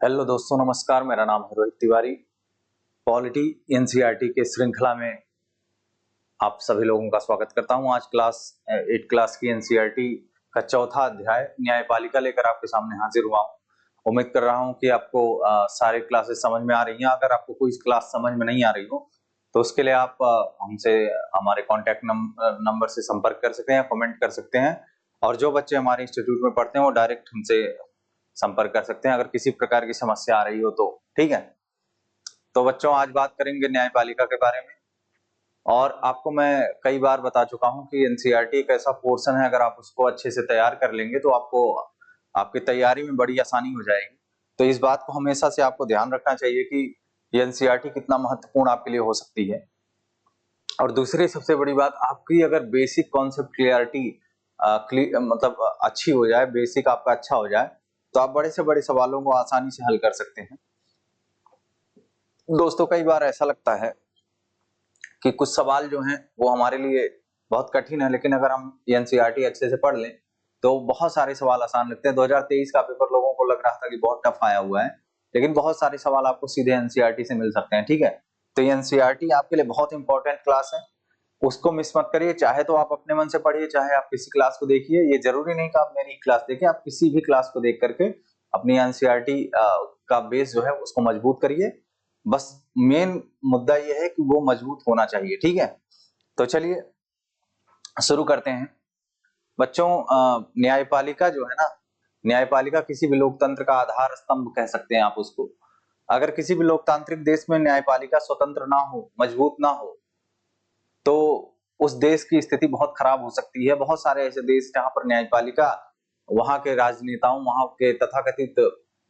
Hello दोस्तों, नमस्कार। मेरा नाम है रोहित तिवारी। पॉलिटी एनसीईआरटी के श्रृंखला में आप सभी लोगों का स्वागत करता हूं। आज क्लास 8 क्लास की एनसीईआरटी का चौथा अध्याय न्यायपालिका लेकर आपके सामने हाजिर हुआ हूं। उम्मीद कर रहा हूं कि आपको सारे क्लासेस समझ में आ रही हैं। अगर आपको कोई क्लास समझ में नहीं आ रही हो तो उसके लिए आप हमसे हमारे कॉन्टैक्ट नंबर से संपर्क कर सकते हैं, कमेंट कर सकते हैं। और जो बच्चे हमारे इंस्टीट्यूट में पढ़ते हैं वो डायरेक्ट हमसे संपर्क कर सकते हैं अगर किसी प्रकार की समस्या आ रही हो तो। ठीक है, तो बच्चों आज बात करेंगे न्यायपालिका के बारे में। और आपको मैं कई बार बता चुका हूं कि एनसीईआरटी एक ऐसा पोर्शन है, अगर आप उसको अच्छे से तैयार कर लेंगे तो आपको आपकी तैयारी में बड़ी आसानी हो जाएगी। तो इस बात को हमेशा से आपको ध्यान रखना चाहिए कि ये एनसीईआरटी कितना महत्वपूर्ण आपके लिए हो सकती है। और दूसरी सबसे बड़ी बात, आपकी अगर बेसिक कॉन्सेप्ट क्लियरिटी मतलब अच्छी हो जाए, बेसिक आपका अच्छा हो जाए, तो आप बड़े से बड़े सवालों को आसानी से हल कर सकते हैं। दोस्तों, कई बार ऐसा लगता है कि कुछ सवाल जो हैं वो हमारे लिए बहुत कठिन है, लेकिन अगर हम एनसीईआरटी अच्छे से पढ़ लें तो बहुत सारे सवाल आसान लगते हैं। 2023 का पेपर लोगों को लग रहा था कि बहुत टफ आया हुआ है, लेकिन बहुत सारे सवाल आपको सीधे एनसीईआरटी से मिल सकते हैं। ठीक है, तो एनसीईआरटी आपके लिए बहुत इंपॉर्टेंट क्लास है, उसको मिस मत करिए। चाहे तो आप अपने मन से पढ़िए, चाहे आप किसी क्लास को देखिए। ये जरूरी नहीं कि आप मेरी क्लास देखिए, आप किसी भी क्लास को देख करके अपनी एनसीईआरटी का बेस जो है उसको मजबूत करिए। बस मेन मुद्दा ये है कि वो मजबूत होना चाहिए। ठीक है, तो चलिए शुरू करते हैं बच्चों। न्यायपालिका जो है ना, न्यायपालिका किसी भी लोकतंत्र का आधार स्तंभ कह सकते हैं आप उसको। अगर किसी भी लोकतांत्रिक देश में न्यायपालिका स्वतंत्र ना हो, मजबूत ना हो, तो उस देश की स्थिति बहुत खराब हो सकती है। बहुत सारे ऐसे देश जहां पर न्यायपालिका वहां के राजनेताओं, वहां के तथाकथित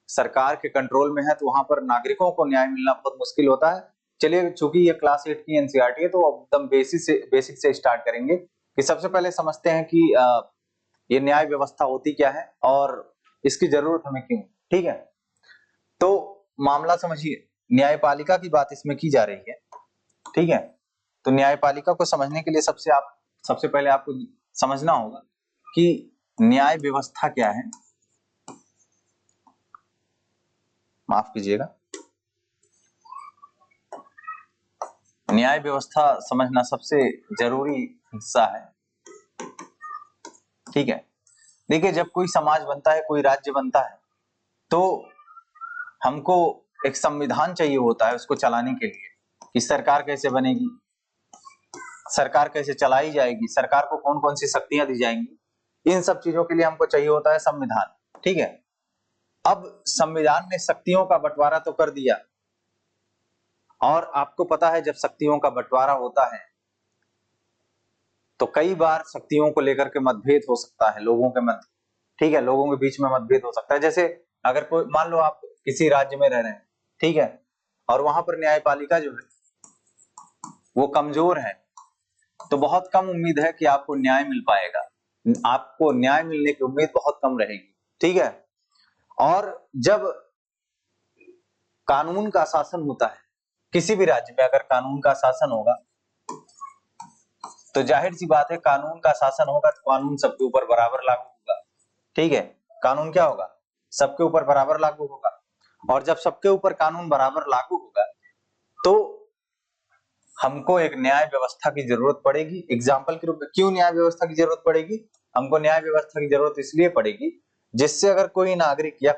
सरकार के कंट्रोल में है, तो वहां पर नागरिकों को न्याय मिलना बहुत मुश्किल होता है। चलिए, चूंकि ये क्लास 8 की एनसीईआरटी है तो एकदम बेसिक से स्टार्ट करेंगे कि सबसे पहले समझते हैं कि ये न्याय व्यवस्था होती क्या है और इसकी जरूरत हमें क्यों। ठीक है, तो मामला समझिए, न्यायपालिका की बात इसमें की जा रही है। ठीक है, तो न्यायपालिका को समझने के लिए सबसे पहले आपको समझना होगा कि न्याय व्यवस्था क्या है। माफ कीजिएगा, न्याय व्यवस्था समझना सबसे जरूरी हिस्सा है। ठीक है, देखिए, जब कोई समाज बनता है, कोई राज्य बनता है, तो हमको एक संविधान चाहिए होता है उसको चलाने के लिए कि सरकार कैसे बनेगी, सरकार कैसे चलाई जाएगी, सरकार को कौन कौन सी शक्तियां दी जाएंगी। इन सब चीजों के लिए हमको चाहिए होता है संविधान। ठीक है, अब संविधान ने शक्तियों का बंटवारा तो कर दिया, और आपको पता है जब शक्तियों का बंटवारा होता है तो कई बार शक्तियों को लेकर के मतभेद हो सकता है लोगों के मध्य। ठीक है, लोगों के बीच में मतभेद हो सकता है। जैसे अगर कोई, मान लो आप किसी राज्य में रह रहे हैं, ठीक है, और वहां पर न्यायपालिका जो है वो कमजोर है, तो बहुत कम उम्मीद है कि आपको न्याय मिल पाएगा। आपको न्याय मिलने की उम्मीद बहुत कम रहेगी। ठीक है, और जब कानून का शासन होता है, किसी भी राज्य में अगर कानून का शासन होगा तो जाहिर सी बात है, कानून का शासन होगा तो कानून सबके ऊपर बराबर लागू होगा। ठीक है, कानून क्या होगा, सबके ऊपर बराबर लागू होगा। और जब सबके ऊपर कानून बराबर लागू होगा तो हमको एक न्याय व्यवस्था की जरूरत पड़ेगी। एग्जाम्पल के रूप में, क्यों न्याय व्यवस्था की जरूरत पड़ेगी? हमको न्याय व्यवस्था की जरूरत इसलिए पड़ेगी जिससे अगर कोई नागरिक या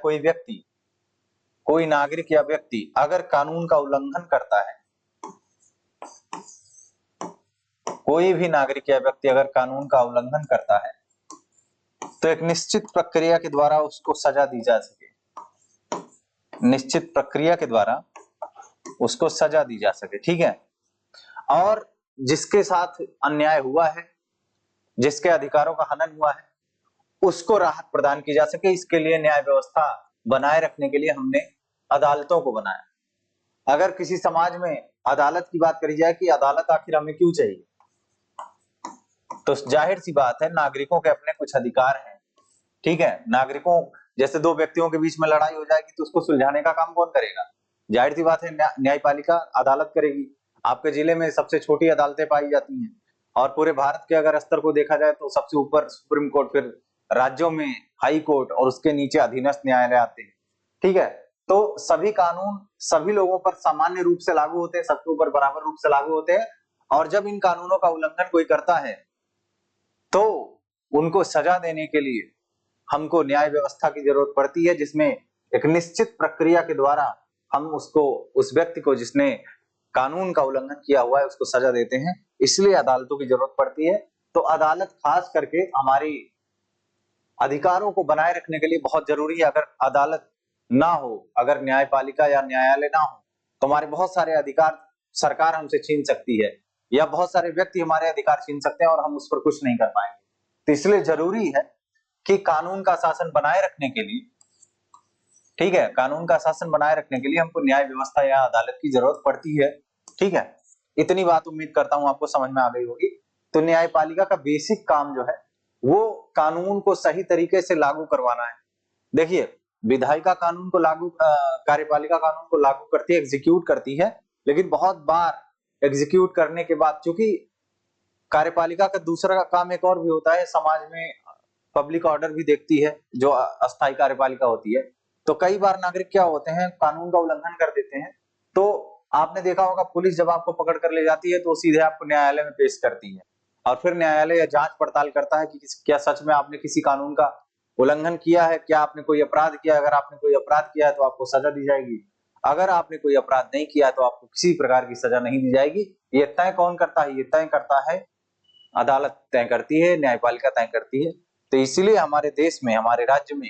व्यक्ति अगर कानून का उल्लंघन करता है, कोई भी नागरिक या व्यक्ति अगर कानून का उल्लंघन करता है तो एक निश्चित प्रक्रिया के द्वारा उसको सजा दी जा सके, निश्चित प्रक्रिया के द्वारा उसको सजा दी जा सके। ठीक है, और जिसके साथ अन्याय हुआ है, जिसके अधिकारों का हनन हुआ है, उसको राहत प्रदान की जा सके। इसके लिए न्याय व्यवस्था बनाए रखने के लिए हमने अदालतों को बनाया। अगर किसी समाज में अदालत की बात करी जाए कि अदालत आखिर हमें क्यों चाहिए, तो जाहिर सी बात है, नागरिकों के अपने कुछ अधिकार हैं। ठीक है, नागरिकों, जैसे दो व्यक्तियों के बीच में लड़ाई हो जाएगी तो उसको सुलझाने का काम कौन करेगा? जाहिर सी बात है, न्यायपालिका अदालत करेगी। आपके जिले में सबसे छोटी अदालतें पाई जाती हैं, और पूरे भारत के अगर स्तर को देखा जाए तो सबसे ऊपर सुप्रीम कोर्ट, फिर राज्यों में हाई कोर्ट, और उसके नीचे अधीनस्थ न्यायालय आते हैं। ठीक है, तो सभी कानून सभी लोगों पर सामान्य रूप से लागू होते हैं, सबके ऊपर बराबर रूप से लागू होते हैं, और जब इन कानूनों का उल्लंघन कोई करता है तो उनको सजा देने के लिए हमको न्याय व्यवस्था की जरूरत पड़ती है, जिसमें एक निश्चित प्रक्रिया के द्वारा हम उसको, उस व्यक्ति को जिसने कानून का उल्लंघन किया हुआ है, उसको सजा देते हैं। इसलिए अदालतों की जरूरत पड़ती है। तो अदालत खास करके हमारी अधिकारों को बनाए रखने के लिए बहुत जरूरी है। अगर अदालत ना हो, अगर न्यायपालिका या न्यायालय ना हो, तो हमारे बहुत सारे अधिकार सरकार हमसे छीन सकती है, या बहुत सारे व्यक्ति हमारे अधिकार छीन सकते हैं और हम उस पर कुछ नहीं कर पाएंगे। तो इसलिए जरूरी है कि कानून का शासन बनाए रखने के लिए, ठीक है, कानून का शासन बनाए रखने के लिए हमको न्याय व्यवस्था या अदालत की जरूरत पड़ती है। ठीक है, इतनी बात उम्मीद करता हूं आपको समझ में आ गई होगी। तो न्यायपालिका का बेसिक काम जो है वो कानून को सही तरीके से लागू करवाना है। देखिए, विधायिका कानून को लागू, कार्यपालिका कानून को लागू करती है, एग्जीक्यूट करती है, लेकिन बहुत बार एग्जीक्यूट करने के बाद, चूंकि कार्यपालिका का दूसरा काम एक और भी होता है, समाज में पब्लिक ऑर्डर भी देखती है, जो अस्थायी कार्यपालिका होती है। तो कई बार नागरिक क्या होते हैं, कानून का उल्लंघन कर देते हैं। तो आपने देखा होगा, पुलिस जब आपको पकड़ कर ले जाती है तो सीधे आपको न्यायालय में पेश करती है, और फिर न्यायालय जांच पड़ताल करता है कि क्या सच में आपने किसी कानून का उल्लंघन किया है, क्या आपने कोई अपराध किया। अगर आपने कोई अपराध किया है तो आपको सजा दी जाएगी, अगर आपने कोई अपराध नहीं किया तो आपको किसी प्रकार की सजा नहीं दी जाएगी। ये तय कौन करता है? ये तय करता है अदालत, तय करती है, न्यायपालिका तय करती है। तो इसीलिए हमारे देश में, हमारे राज्य में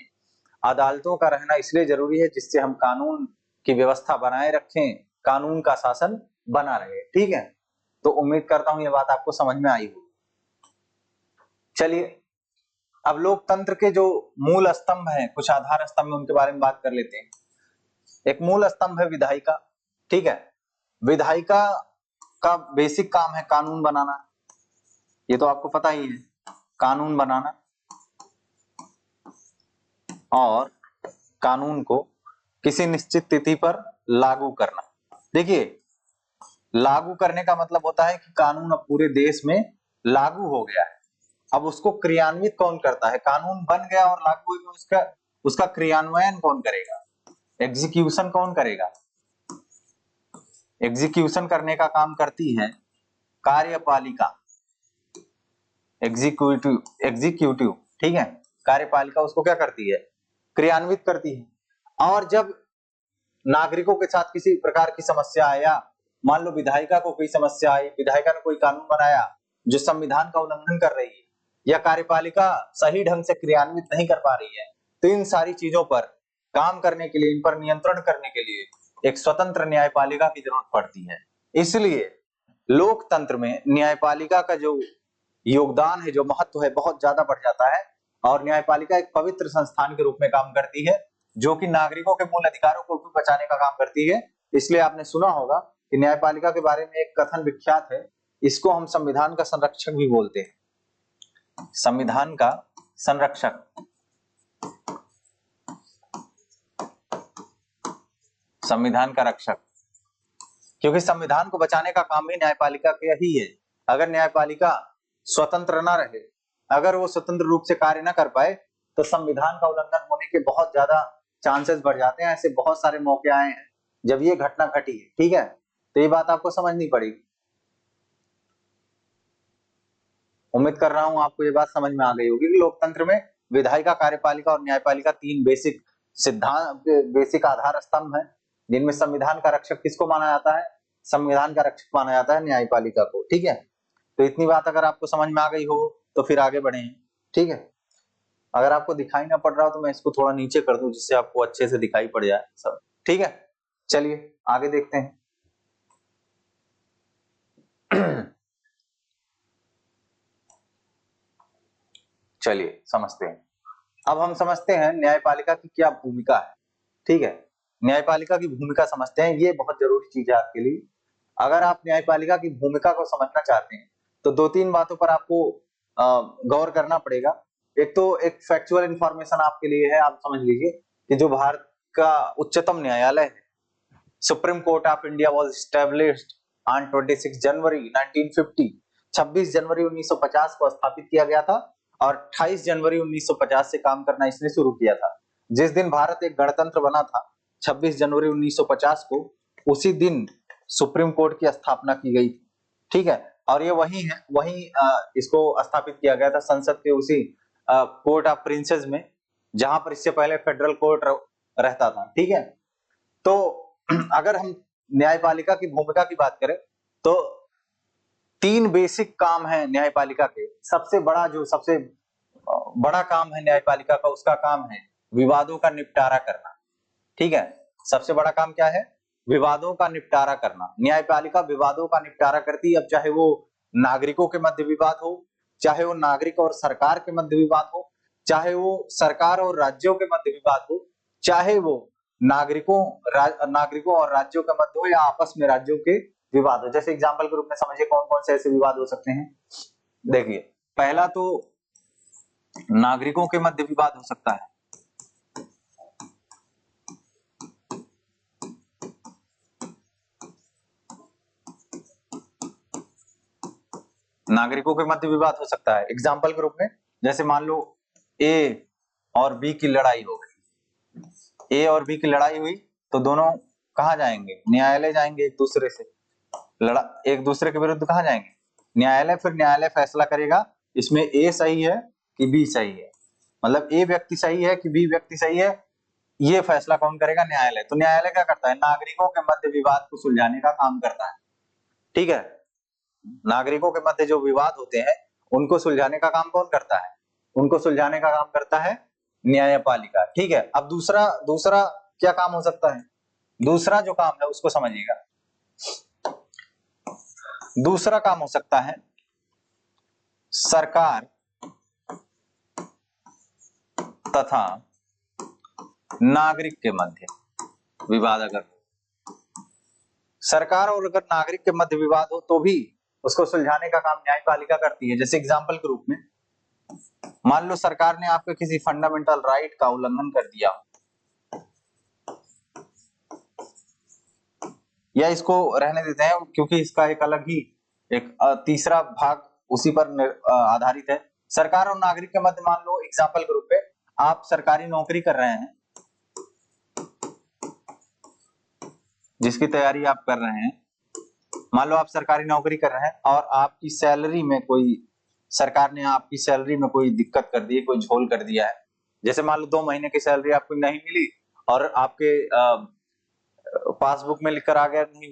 अदालतों का रहना इसलिए जरूरी है, जिससे हम कानून की व्यवस्था बनाए रखें, कानून का शासन बना रहे। ठीक है, तो उम्मीद करता हूं ये बात आपको समझ में आई हो। चलिए, अब लोकतंत्र के जो मूल स्तंभ हैं, कुछ आधार स्तंभ, उनके बारे में बात कर लेते हैं। एक मूल स्तंभ है विधायिका। ठीक है, विधायिका का बेसिक काम है कानून बनाना, ये तो आपको पता ही है, कानून बनाना और कानून को किसी निश्चित तिथि पर लागू करना। देखिए, लागू करने का मतलब होता है कि कानून अब पूरे देश में लागू हो गया है, अब उसको क्रियान्वित कौन करता है? कानून बन गया और लागू हो गया, उसका क्रियान्वयन कौन करेगा? एग्जीक्यूशन कौन करेगा? एग्जीक्यूशन करने का काम करती है कार्यपालिका, एग्जीक्यूटिव, एग्जीक्यूटिव। ठीक है, कार्यपालिका उसको क्या करती है? क्रियान्वित करती है। और जब नागरिकों के साथ किसी प्रकार की समस्या आया, मान लो विधायिका को कोई समस्या आई, विधायिका ने कोई कानून बनाया जो संविधान का उल्लंघन कर रही है, या कार्यपालिका सही ढंग से क्रियान्वित नहीं कर पा रही है, तो इन सारी चीजों पर काम करने के लिए, इन पर नियंत्रण करने के लिए एक स्वतंत्र न्यायपालिका की जरूरत पड़ती है। इसलिए लोकतंत्र में न्यायपालिका का जो योगदान है, जो महत्व है, बहुत ज्यादा बढ़ जाता है। और न्यायपालिका एक पवित्र संस्थान के रूप में काम करती है, जो कि नागरिकों के मूल अधिकारों को भी बचाने का काम करती है। इसलिए आपने सुना होगा कि न्यायपालिका के बारे में एक कथन विख्यात है, इसको हम संविधान का संरक्षक भी बोलते हैं। संविधान का संरक्षक, संविधान का रक्षक, क्योंकि संविधान को बचाने का काम भी न्यायपालिका का ही है। अगर न्यायपालिका स्वतंत्र न रहे, अगर वो स्वतंत्र रूप से कार्य न कर पाए, तो संविधान का उल्लंघन होने के बहुत ज्यादा चांसेस बढ़ जाते हैं। ऐसे बहुत सारे मौके आए हैं जब ये घटना घटी है। ठीक है, तो ये बात आपको समझनी पड़ेगी। उम्मीद कर रहा हूं आपको ये बात समझ में आ गई होगी कि लोकतंत्र में विधायिका, कार्यपालिका और न्यायपालिका तीन बेसिक सिद्धांत, बेसिक आधार स्तंभ हैं, जिनमें संविधान का रक्षक किसको माना जाता है? संविधान का रक्षक माना जाता है न्यायपालिका को। ठीक है, तो इतनी बात अगर आपको समझ में आ गई हो तो फिर आगे बढ़े। ठीक है, अगर आपको दिखाई ना पड़ रहा हो तो मैं इसको थोड़ा नीचे कर दूं, जिससे आपको अच्छे से दिखाई पड़ जाए सब। ठीक है, चलिए आगे देखते हैं। चलिए समझते हैं। अब हम समझते हैं न्यायपालिका की क्या भूमिका है। ठीक है, न्यायपालिका की भूमिका समझते हैं, ये बहुत जरूरी चीज है आपके लिए। अगर आप न्यायपालिका की भूमिका को समझना चाहते हैं तो दो तीन बातों पर आपको गौर करना पड़ेगा। एक तो एक फैक्चुअल इंफॉर्मेशन आपके लिए है, आप समझ लीजिए कि जो भारत का उच्चतम न्यायालय है, supreme court of India was established on 26 जनवरी 1950, 26 जनवरी 1950 को स्थापित किया गया था और 28 जनवरी 1950 से काम करना इसने शुरू किया था। जिस दिन भारत एक गणतंत्र बना था 26 जनवरी 1950 को उसी दिन सुप्रीम कोर्ट की स्थापना की गई थी। ठीक है, और ये वही है, इसको स्थापित किया गया था संसद के उसी कोर्ट ऑफ प्रिंसेस में, जहां पर इससे पहले फेडरल कोर्ट रहता था। ठीक है, तो अगर हम न्यायपालिका की भूमिका की बात करें तो 3 बेसिक काम है न्यायपालिका के। सबसे बड़ा काम है न्यायपालिका का, उसका काम है विवादों का निपटारा करना। ठीक है, सबसे बड़ा काम क्या है? विवादों का निपटारा करना। न्यायपालिका विवादों का निपटारा करती है, अब चाहे वो नागरिकों के मध्य विवाद हो, चाहे वो नागरिक और सरकार के मध्य विवाद हो, चाहे वो सरकार और राज्यों के मध्य विवाद हो, चाहे वो नागरिकों और राज्यों के मध्य हो, या आपस में राज्यों के विवाद हो। जैसे एग्जाम्पल के रूप में समझिए कौन कौन से ऐसे विवाद हो सकते हैं। देखिए, पहला तो नागरिकों के मध्य विवाद हो सकता है। नागरिकों के मध्य विवाद हो सकता है एग्जाम्पल के रूप में, जैसे मान लो ए और बी की लड़ाई हो गई। ए और बी की लड़ाई हुई तो दोनों कहां जाएंगे? न्यायालय जाएंगे। एक दूसरे के विरुद्ध कहां जाएंगे? न्यायालय। फिर न्यायालय फैसला करेगा इसमें ए सही है कि बी सही है, मतलब ए व्यक्ति सही है कि बी व्यक्ति सही है, ये फैसला कौन करेगा? न्यायालय। तो न्यायालय क्या करता है? नागरिकों के मध्य विवाद को सुलझाने का काम करता है। ठीक है, नागरिकों के मध्य जो विवाद होते हैं उनको सुलझाने का काम कौन करता है? उनको सुलझाने का काम करता है न्यायपालिका। ठीक है, अब दूसरा दूसरा क्या काम हो सकता है? दूसरा जो काम है उसको समझिएगा। दूसरा काम हो सकता है सरकार तथा नागरिक के मध्य विवाद। अगर सरकार और अगर नागरिक के मध्य विवाद हो तो भी उसको सुलझाने का काम न्यायपालिका करती है। जैसे एग्जाम्पल के रूप में मान लो सरकार ने आपके किसी फंडामेंटल राइट का उल्लंघन कर दिया, या इसको रहने देते हैं क्योंकि इसका एक अलग ही एक तीसरा भाग उसी पर आधारित है। सरकार और नागरिक के मध्य मान लो एग्जाम्पल के रूप में आप सरकारी नौकरी कर रहे हैं, जिसकी तैयारी आप कर रहे हैं, मान लो आप सरकारी नौकरी कर रहे हैं और आपकी सैलरी में कोई, सरकार ने आपकी सैलरी में कोई दिक्कत कर दी है, कोई झोल कर दिया है। जैसे मान लो 2 महीने की सैलरी आपको नहीं मिली और आपके पासबुक में लिखकर आ गया नहीं,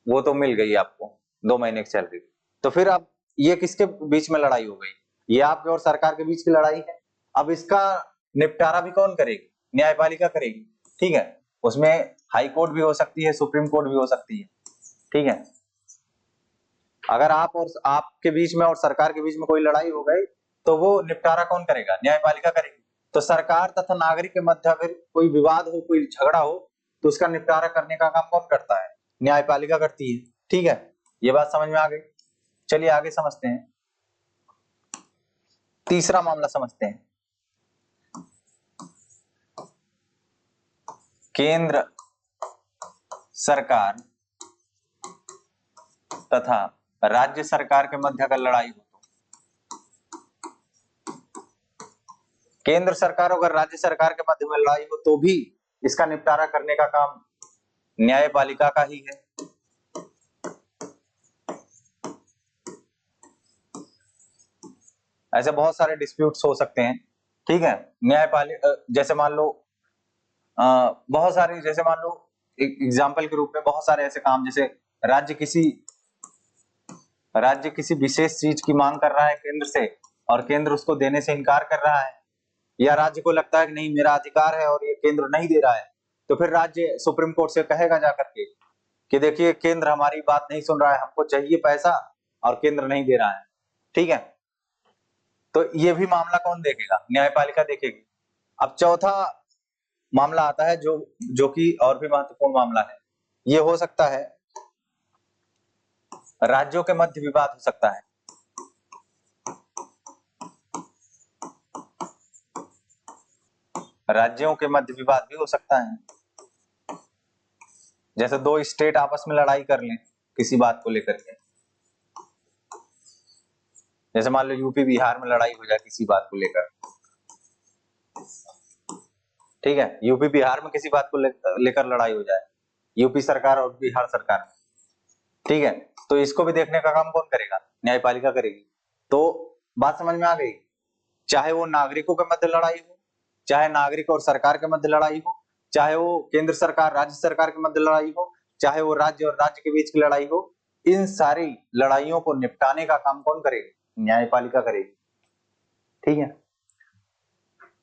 वो तो मिल गई आपको 2 महीने की सैलरी। तो फिर अब ये किसके बीच में लड़ाई हो गई? ये आपके और सरकार के बीच की लड़ाई है। अब इसका निपटारा भी कौन करेगी? न्यायपालिका करेगी। ठीक है, उसमें हाई कोर्ट भी हो सकती है, सुप्रीम कोर्ट भी हो सकती है। ठीक है, अगर आप और आपके बीच में और सरकार के बीच में कोई लड़ाई हो गई तो वो निपटारा कौन करेगा? न्यायपालिका करेगी। तो सरकार तथा नागरिक के मध्य अगर कोई विवाद हो, कोई झगड़ा हो, तो उसका निपटारा करने का काम कौन करता है? न्यायपालिका करती है। ठीक है, ये बात समझ में आ गई। चलिए आगे समझते हैं, तीसरा मामला समझते हैं। केंद्र सरकार तथा राज्य सरकार के मध्य अगर लड़ाई हो, केंद्र सरकार अगर राज्य सरकार के मध्य में लड़ाई हो तो भी इसका निपटारा करने का काम न्यायपालिका का ही है। ऐसे बहुत सारे डिस्प्यूट्स हो सकते हैं। ठीक है, न्यायपालिका जैसे मान लो बहुत सारे, जैसे मान लो एग्जाम्पल के रूप में बहुत सारे ऐसे काम, जैसे राज्य किसी विशेष चीज की मांग कर रहा है केंद्र से और केंद्र उसको देने से इनकार कर रहा है, या राज्य को लगता है कि नहीं मेरा अधिकार है और ये केंद्र नहीं दे रहा है, तो फिर राज्य सुप्रीम कोर्ट से कहेगा जाकर के कि देखिए केंद्र हमारी बात नहीं सुन रहा है, हमको चाहिए पैसा और केंद्र नहीं दे रहा है। ठीक है, तो ये भी मामला कौन देखेगा? न्यायपालिका देखेगी। अब चौथा मामला आता है जो कि और भी महत्वपूर्ण मामला है। ये हो सकता है राज्यों के मध्य विवाद हो सकता है। राज्यों के मध्य विवाद भी हो सकता है, जैसे 2 स्टेट आपस में लड़ाई कर लें किसी बात को लेकर के। जैसे मान लो यूपी बिहार में लड़ाई हो जाए किसी बात को लेकर। ठीक है, यूपी बिहार में किसी बात को लेकर लड़ाई हो जाए, यूपी सरकार और बिहार सरकार में, ठीक है, तो इसको भी देखने का काम कौन करेगा? न्यायपालिका करेगी। तो बात समझ में आ गई? चाहे वो नागरिकों के मध्य लड़ाई हो, चाहे नागरिक और सरकार के मध्य लड़ाई हो, चाहे वो केंद्र सरकार राज्य सरकार के मध्य लड़ाई हो, चाहे वो राज्य और राज्य के बीच की लड़ाई हो, इन सारी लड़ाइयों को निपटाने का काम कौन करेगी? न्यायपालिका करेगी। ठीक है।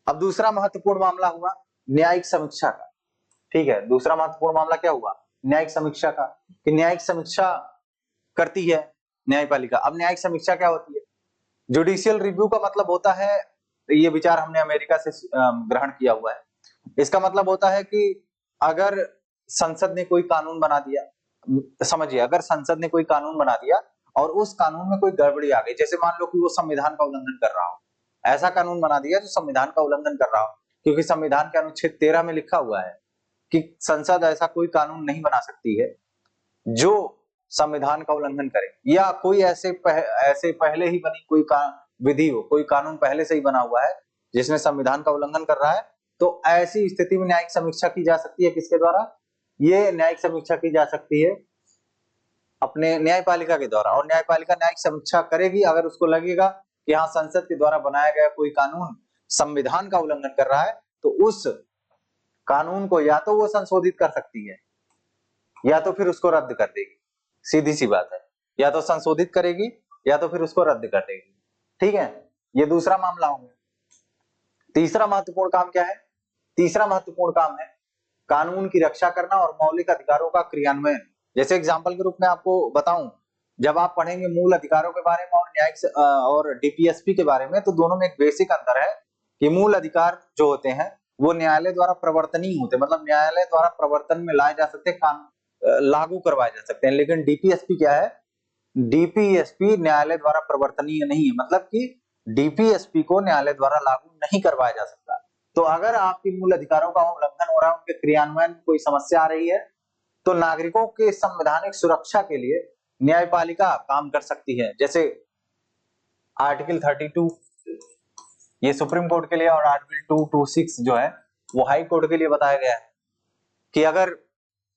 अब दूसरा महत्वपूर्ण मामला हुआ न्यायिक समीक्षा का। ठीक है, दूसरा महत्वपूर्ण मामला क्या हुआ? न्यायिक समीक्षा का, कि न्यायिक समीक्षा करती है न्यायपालिका। अब न्यायिक समीक्षा क्या होती है? जुडिशियल रिव्यू का मतलब होता है, ये विचार हमने अमेरिका से ग्रहण किया हुआ है। इसका मतलब होता है कि अगर संसद ने कोई कानून बना दिया, समझिए, अगर संसद ने कोई कानून बना दिया और उस कानून में कोई गड़बड़ी आ गई, जैसे मान लो कि वो संविधान का उल्लंघन कर रहा हो, ऐसा कानून बना दिया जो संविधान का उल्लंघन कर रहा हो, क्योंकि संविधान के अनुच्छेद 13 में लिखा हुआ है कि संसद ऐसा कोई कानून नहीं बना सकती है जो संविधान का उल्लंघन करे, या कोई ऐसे पहले ही बनी कोई विधि हो, कोई कानून पहले से ही बना हुआ है जिसने संविधान का उल्लंघन कर रहा है, तो ऐसी स्थिति में न्यायिक समीक्षा की जा सकती है। किसके द्वारा? ये न्यायिक समीक्षा की जा सकती है अपने न्यायपालिका के द्वारा। और न्यायपालिका न्यायिक समीक्षा करेगी अगर उसको लगेगा कि हाँ, संसद के द्वारा बनाया गया कोई कानून संविधान का उल्लंघन कर रहा है, तो उस कानून को या तो वो संशोधित कर सकती है या तो फिर उसको रद्द कर देगी। सीधी सी बात है, या तो संशोधित करेगी या तो फिर उसको रद्द कर देगी। ठीक है, ये दूसरा मामला हो गया। तीसरा महत्वपूर्ण काम क्या है? तीसरा महत्वपूर्ण काम है कानून की रक्षा करना और मौलिक अधिकारों का क्रियान्वयन। जैसे एग्जांपल के रूप में आपको बताऊं, जब आप पढ़ेंगे मूल अधिकारों के बारे में और न्यायिक और डीपीएसपी के बारे में, तो दोनों में एक बेसिक अंतर है कि मूल अधिकार जो होते हैं वो न्यायालय द्वारा प्रवर्तनीय होते हैं, मतलब न्यायालय द्वारा प्रवर्तन में लाए जा सकते हैं, लागू करवाए जा सकते हैं। लेकिन डीपीएसपी क्या है? डीपीएसपी न्यायालय द्वारा प्रवर्तनीय नहीं है, मतलब कि डीपीएसपी को न्यायालय द्वारा लागू नहीं करवाया जा सकता। तो अगर आपके मूल अधिकारों का उल्लंघन हो रहा है, उनके क्रियान्वयन में कोई समस्या आ रही है, तो नागरिकों के संवैधानिक सुरक्षा के लिए न्यायपालिका काम कर सकती है। जैसे आर्टिकल 32 ये सुप्रीम कोर्ट के लिए और आर्टिकल 226 जो है वो हाई कोर्ट के लिए बताया गया है कि अगर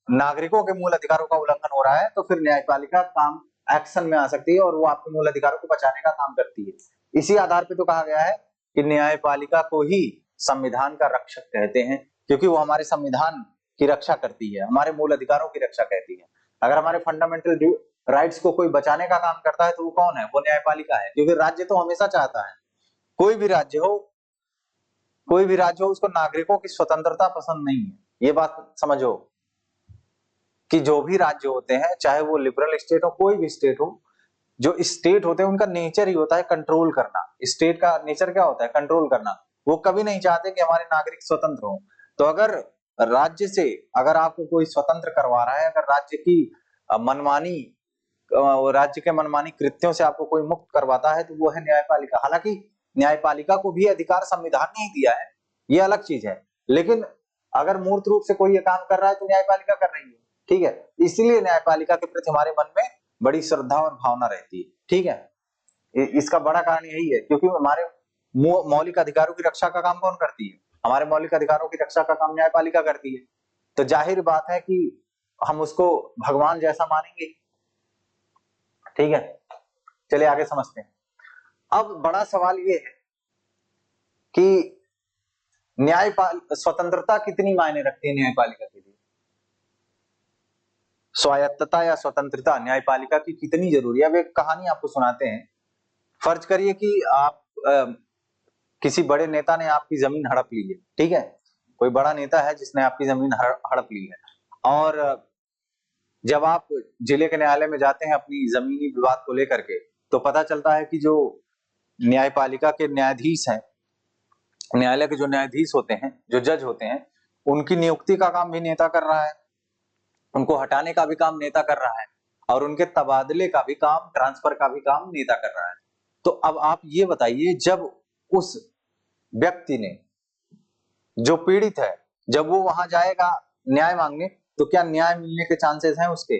नागरिकों के मूल अधिकारों का उल्लंघन हो रहा है तो फिर न्यायपालिका काम एक्शन में आ सकती है और वो आपके मूल अधिकारों को बचाने का काम करती है। इसी आधार पे तो कहा गया है कि न्यायपालिका को ही संविधान का रक्षक कहते हैं, क्योंकि वो हमारे संविधान की रक्षा करती है, हमारे मूल अधिकारों की रक्षा करती है। अगर हमारे फंडामेंटल राइट्स को कोई बचाने का काम करता है तो वो कौन है? वो न्यायपालिका है। क्योंकि राज्य तो हमेशा चाहता है, कोई भी राज्य हो, कोई भी राज्य हो, उसको नागरिकों की स्वतंत्रता पसंद नहीं है। ये बात समझो कि जो भी राज्य होते हैं, चाहे वो लिबरल स्टेट हो, कोई भी स्टेट हो, जो स्टेट होते हैं उनका नेचर ही होता है कंट्रोल करना। स्टेट का नेचर क्या होता है? कंट्रोल करना। वो कभी नहीं चाहते कि हमारे नागरिक स्वतंत्र हो। तो अगर राज्य से अगर आपको कोई स्वतंत्र करवा रहा है, अगर राज्य की मनमानी राज्य के मनमानी कृत्यों से आपको कोई मुक्त करवाता है, तो वो है न्यायपालिका। हालांकि न्यायपालिका को भी अधिकार संविधान ने ही दिया है, ये अलग चीज है, लेकिन अगर मूर्त रूप से कोई ये काम कर रहा है तो न्यायपालिका कर रही है। ठीक है, इसीलिए न्यायपालिका के प्रति हमारे मन में बड़ी श्रद्धा और भावना रहती है। ठीक है, इसका बड़ा कारण यही है क्योंकि हमारे मौलिक अधिकारों की रक्षा का काम कौन करती है? हमारे मौलिक अधिकारों की रक्षा का काम न्यायपालिका करती है। तो जाहिर बात है कि हम उसको भगवान जैसा मानेंगे। ठीक है, चलिए आगे समझते हैं। अब बड़ा सवाल ये है कि स्वतंत्रता कितनी मायने रखती है न्यायपालिका के लिए? स्वायत्तता या स्वतंत्रता न्यायपालिका की कितनी जरूरी है? अब एक कहानी आपको सुनाते हैं। फर्ज करिए कि आप किसी बड़े नेता ने आपकी जमीन हड़प ली है। ठीक है, कोई बड़ा नेता है जिसने आपकी जमीन हड़प ली है, और जब आप जिले के न्यायालय में जाते हैं अपनी जमीनी विवाद को लेकर के, तो पता चलता है कि जो न्यायपालिका के न्यायाधीश हैं, न्यायालय के जो न्यायाधीश होते हैं, जो जज होते हैं, उनकी नियुक्ति का काम भी नेता कर रहा है, उनको हटाने का भी काम नेता कर रहा है, और उनके तबादले का भी काम, ट्रांसफर का भी काम नेता कर रहा है। तो अब आप ये बताइए, जब उस व्यक्ति ने, जो पीड़ित है, जब वो वहां जाएगा न्याय मांगने, तो क्या न्याय मिलने के चांसेस हैं उसके?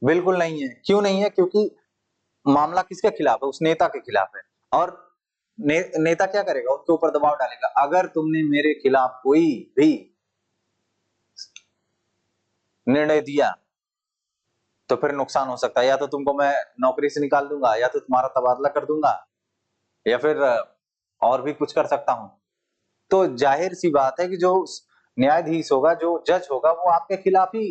बिल्कुल नहीं है। क्यों नहीं है? क्योंकि मामला किसके खिलाफ है? उस नेता के खिलाफ है। और नेता क्या करेगा, उनके ऊपर दबाव डालेगा, अगर तुमने मेरे खिलाफ कोई भी निर्णय दिया तो फिर नुकसान हो सकता है, या तो तुमको मैं नौकरी से निकाल दूंगा, या तो तुम्हारा तबादला कर दूंगा, या फिर और भी कुछ कर सकता हूं। तो जाहिर सी बात है कि जो न्यायाधीश होगा, जो जज होगा, वो आपके खिलाफ ही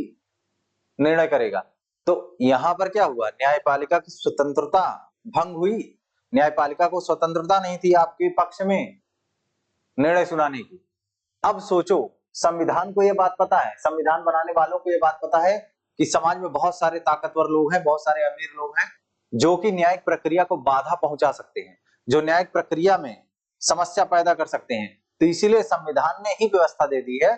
निर्णय करेगा। तो यहां पर क्या हुआ, न्यायपालिका की स्वतंत्रता भंग हुई। न्यायपालिका को स्वतंत्रता नहीं थी आपके पक्ष में निर्णय सुनाने की। अब सोचो, संविधान को यह बात पता है, संविधान बनाने वालों को यह बात पता है कि समाज में बहुत सारे ताकतवर लोग हैं, बहुत सारे अमीर लोग हैं, जो कि न्यायिक प्रक्रिया को बाधा पहुंचा सकते हैं, जो न्यायिक प्रक्रिया में समस्या पैदा कर सकते हैं। तो इसीलिए संविधान ने ही व्यवस्था दे दी है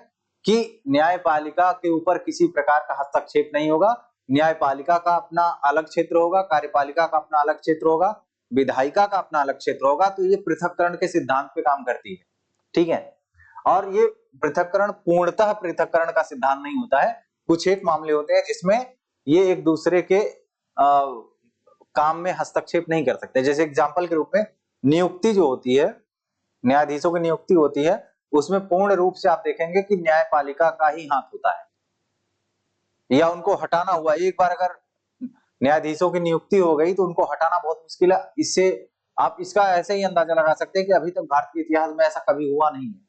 कि न्यायपालिका के ऊपर किसी प्रकार का हस्तक्षेप नहीं होगा। न्यायपालिका का अपना अलग क्षेत्र होगा, कार्यपालिका का अपना अलग क्षेत्र होगा, विधायिका का अपना अलग क्षेत्र होगा। तो ये पृथक्करण के सिद्धांत पे काम करती है, ठीक है। और ये पृथक्करण पूर्णतः पृथक्करण का सिद्धांत नहीं होता है। कुछ एक मामले होते हैं जिसमें ये एक दूसरे के काम में हस्तक्षेप नहीं कर सकते। जैसे एग्जाम्पल के रूप में नियुक्ति जो होती है, न्यायाधीशों की नियुक्ति होती है, उसमें पूर्ण रूप से आप देखेंगे कि न्यायपालिका का ही हाथ होता है, या उनको हटाना हुआ, एक बार अगर न्यायाधीशों की नियुक्ति हो गई तो उनको हटाना बहुत मुश्किल है। इससे आप इसका ऐसे ही अंदाजा लगा सकते हैं कि अभी तक भारत के इतिहास में ऐसा कभी हुआ नहीं है,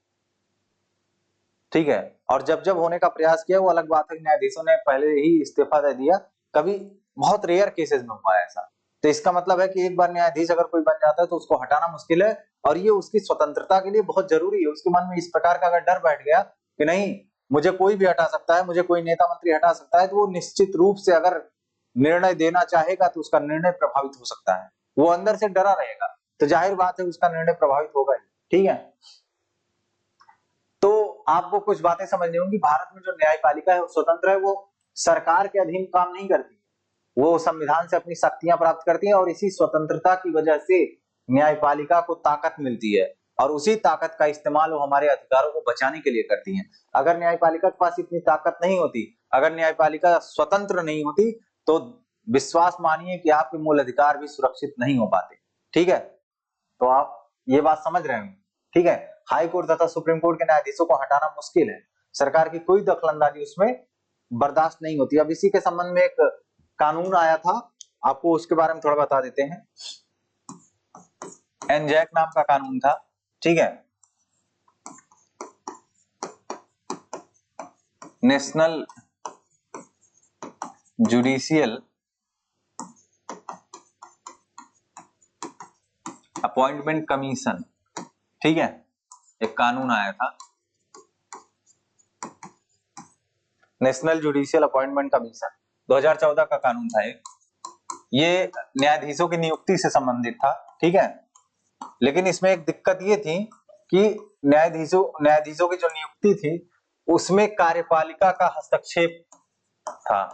ठीक है। और जब जब होने का प्रयास किया, वो अलग बात है कि न्यायाधीशों ने पहले ही इस्तीफा दे दिया, कभी बहुत रेयर केसेस में हुआ है ऐसा। तो इसका मतलब है कि एक बार न्यायाधीश अगर कोई बन जाता है तो उसको हटाना मुश्किल है, और ये उसकी स्वतंत्रता के लिए बहुत जरूरी है। उसके मन में इस प्रकार का अगर डर बैठ गया कि नहीं, मुझे कोई भी हटा सकता है, मुझे कोई नेता मंत्री हटा सकता है, तो वो निश्चित रूप से अगर निर्णय देना चाहेगा तो उसका निर्णय प्रभावित हो सकता है। वो अंदर से डरा रहेगा, तो जाहिर बात है उसका निर्णय प्रभावित होगा ही, ठीक है। तो आपको कुछ बातें समझनी होंगी। भारत में जो न्यायपालिका है वो स्वतंत्र है, वो सरकार के अधीन काम नहीं करती, वो संविधान से अपनी शक्तियां प्राप्त करती है, और इसी स्वतंत्रता की वजह से न्यायपालिका को ताकत मिलती है, और उसी ताकत का इस्तेमाल वो हमारे अधिकारों को बचाने के लिए करती है। अगर न्यायपालिका के पास इतनी ताकत नहीं होती, अगर न्यायपालिका स्वतंत्र नहीं होती, तो विश्वास मानिए कि आपके मूल अधिकार भी सुरक्षित नहीं हो पाते, ठीक है। तो आप ये बात समझ रहे हैं, ठीक है। हाई कोर्ट तथा सुप्रीम कोर्ट के न्यायाधीशों को हटाना मुश्किल है, सरकार की कोई दखलंदाजी उसमें बर्दाश्त नहीं होती। अब इसी के संबंध में एक कानून आया था, आपको उसके बारे में थोड़ा बता देते हैं। एनजैक नाम का कानून था, ठीक है, नेशनल जुडिशियल अपॉइंटमेंट कमीशन, ठीक है, एक कानून आया था, नेशनल जुडिशियल अपॉइंटमेंट कमीशन, 2014 का कानून था ये न्यायाधीशों की नियुक्ति से संबंधित था, ठीक है। लेकिन इसमें एक दिक्कत ये थी कि न्यायाधीशों की जो नियुक्ति थी उसमें कार्यपालिका का हस्तक्षेप था,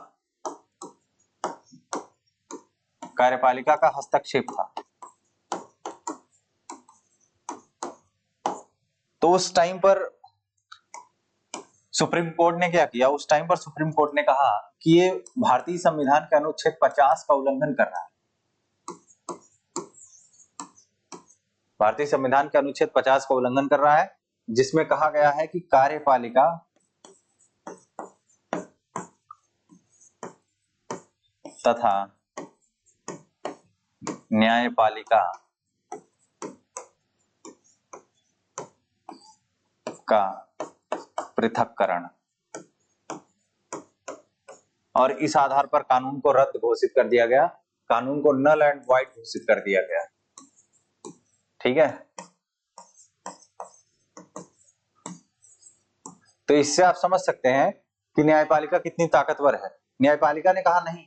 कार्यपालिका का हस्तक्षेप था। तो उस टाइम पर सुप्रीम कोर्ट ने क्या किया, उस टाइम पर सुप्रीम कोर्ट ने कहा कि ये भारतीय संविधान के अनुच्छेद 50 का उल्लंघन कर रहा है। भारतीय संविधान के अनुच्छेद 50 का उल्लंघन कर रहा है, जिसमें कहा गया है कि कार्यपालिका तथा न्यायपालिका का पृथक्करण, और इस आधार पर कानून को रद्द घोषित कर दिया गया, कानून को नल एंड वॉइड घोषित कर दिया गया, ठीक है। तो इससे आप समझ सकते हैं कि न्यायपालिका कितनी ताकतवर है। न्यायपालिका ने कहा नहीं,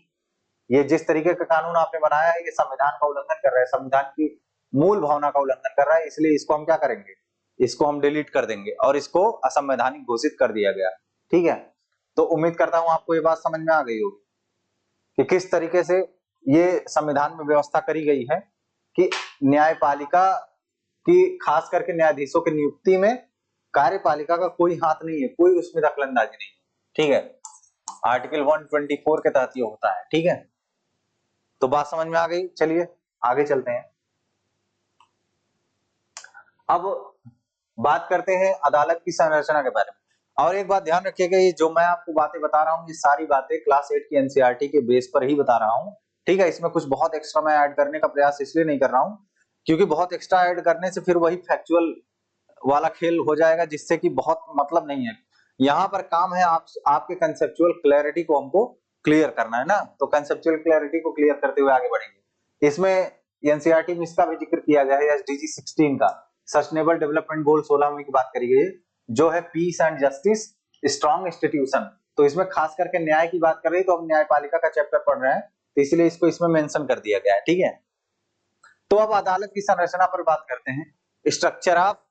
ये जिस तरीके का कानून आपने बनाया है ये संविधान का उल्लंघन कर रहा है, संविधान की मूल भावना का उल्लंघन कर रहा है, इसलिए इसको हम क्या करेंगे, इसको हम डिलीट कर देंगे, और इसको असंवैधानिक घोषित कर दिया गया, ठीक है। तो उम्मीद करता हूं आपको ये बात समझ में आ गई होगी कि किस तरीके से ये संविधान में व्यवस्था करी गई है कि न्यायपालिका की, खास करके न्यायाधीशों की नियुक्ति में कार्यपालिका का कोई हाथ नहीं है, कोई उसमें दखलंदाजी नहीं है, ठीक है। आर्टिकल 124 के तहत ये होता है, ठीक है। तो बात समझ में आ गई, चलिए आगे चलते हैं। अब बात करते हैं अदालत की संरचना के बारे में। और एक बात ध्यान रखिएगा, ये जो मैं आपको बातें बता रहा हूँ ये सारी बातें क्लास 8 की एनसीईआरटी के बेस पर ही बता रहा हूँ, ठीक है। इसमें कुछ बहुत एक्स्ट्रा मैं ऐड करने का प्रयास इसलिए नहीं कर रहा हूँ क्योंकि बहुत एक्स्ट्रा ऐड करने से फिर वही फैक्चुअल वाला खेल हो जाएगा, जिससे कि बहुत मतलब नहीं है। यहाँ पर काम है आपके कंसेप्चुअल क्लैरिटी को हमको क्लियर करना है ना, तो कंसेप्चुअल क्लैरिटी को क्लियर करते हुए आगे बढ़ेंगे। इसमें एनसीईआरटी में इसका भी जिक्र किया गया है, एसडीजी 16 का सस्टेनेबल डेवलपमेंट गोल 16 में की बात करी गई है, जो है peace and justice strong institution. तो इसमें खास करके न्याय की बात कर रही है, तो हम न्यायपालिका का चैप्टर पढ़ रहे हैं, तो इसलिए इसको इसमें मेंशन कर दिया गया है, ठीक है। तो अब अदालत की संरचना पर बात करते हैं, स्ट्रक्चर ऑफ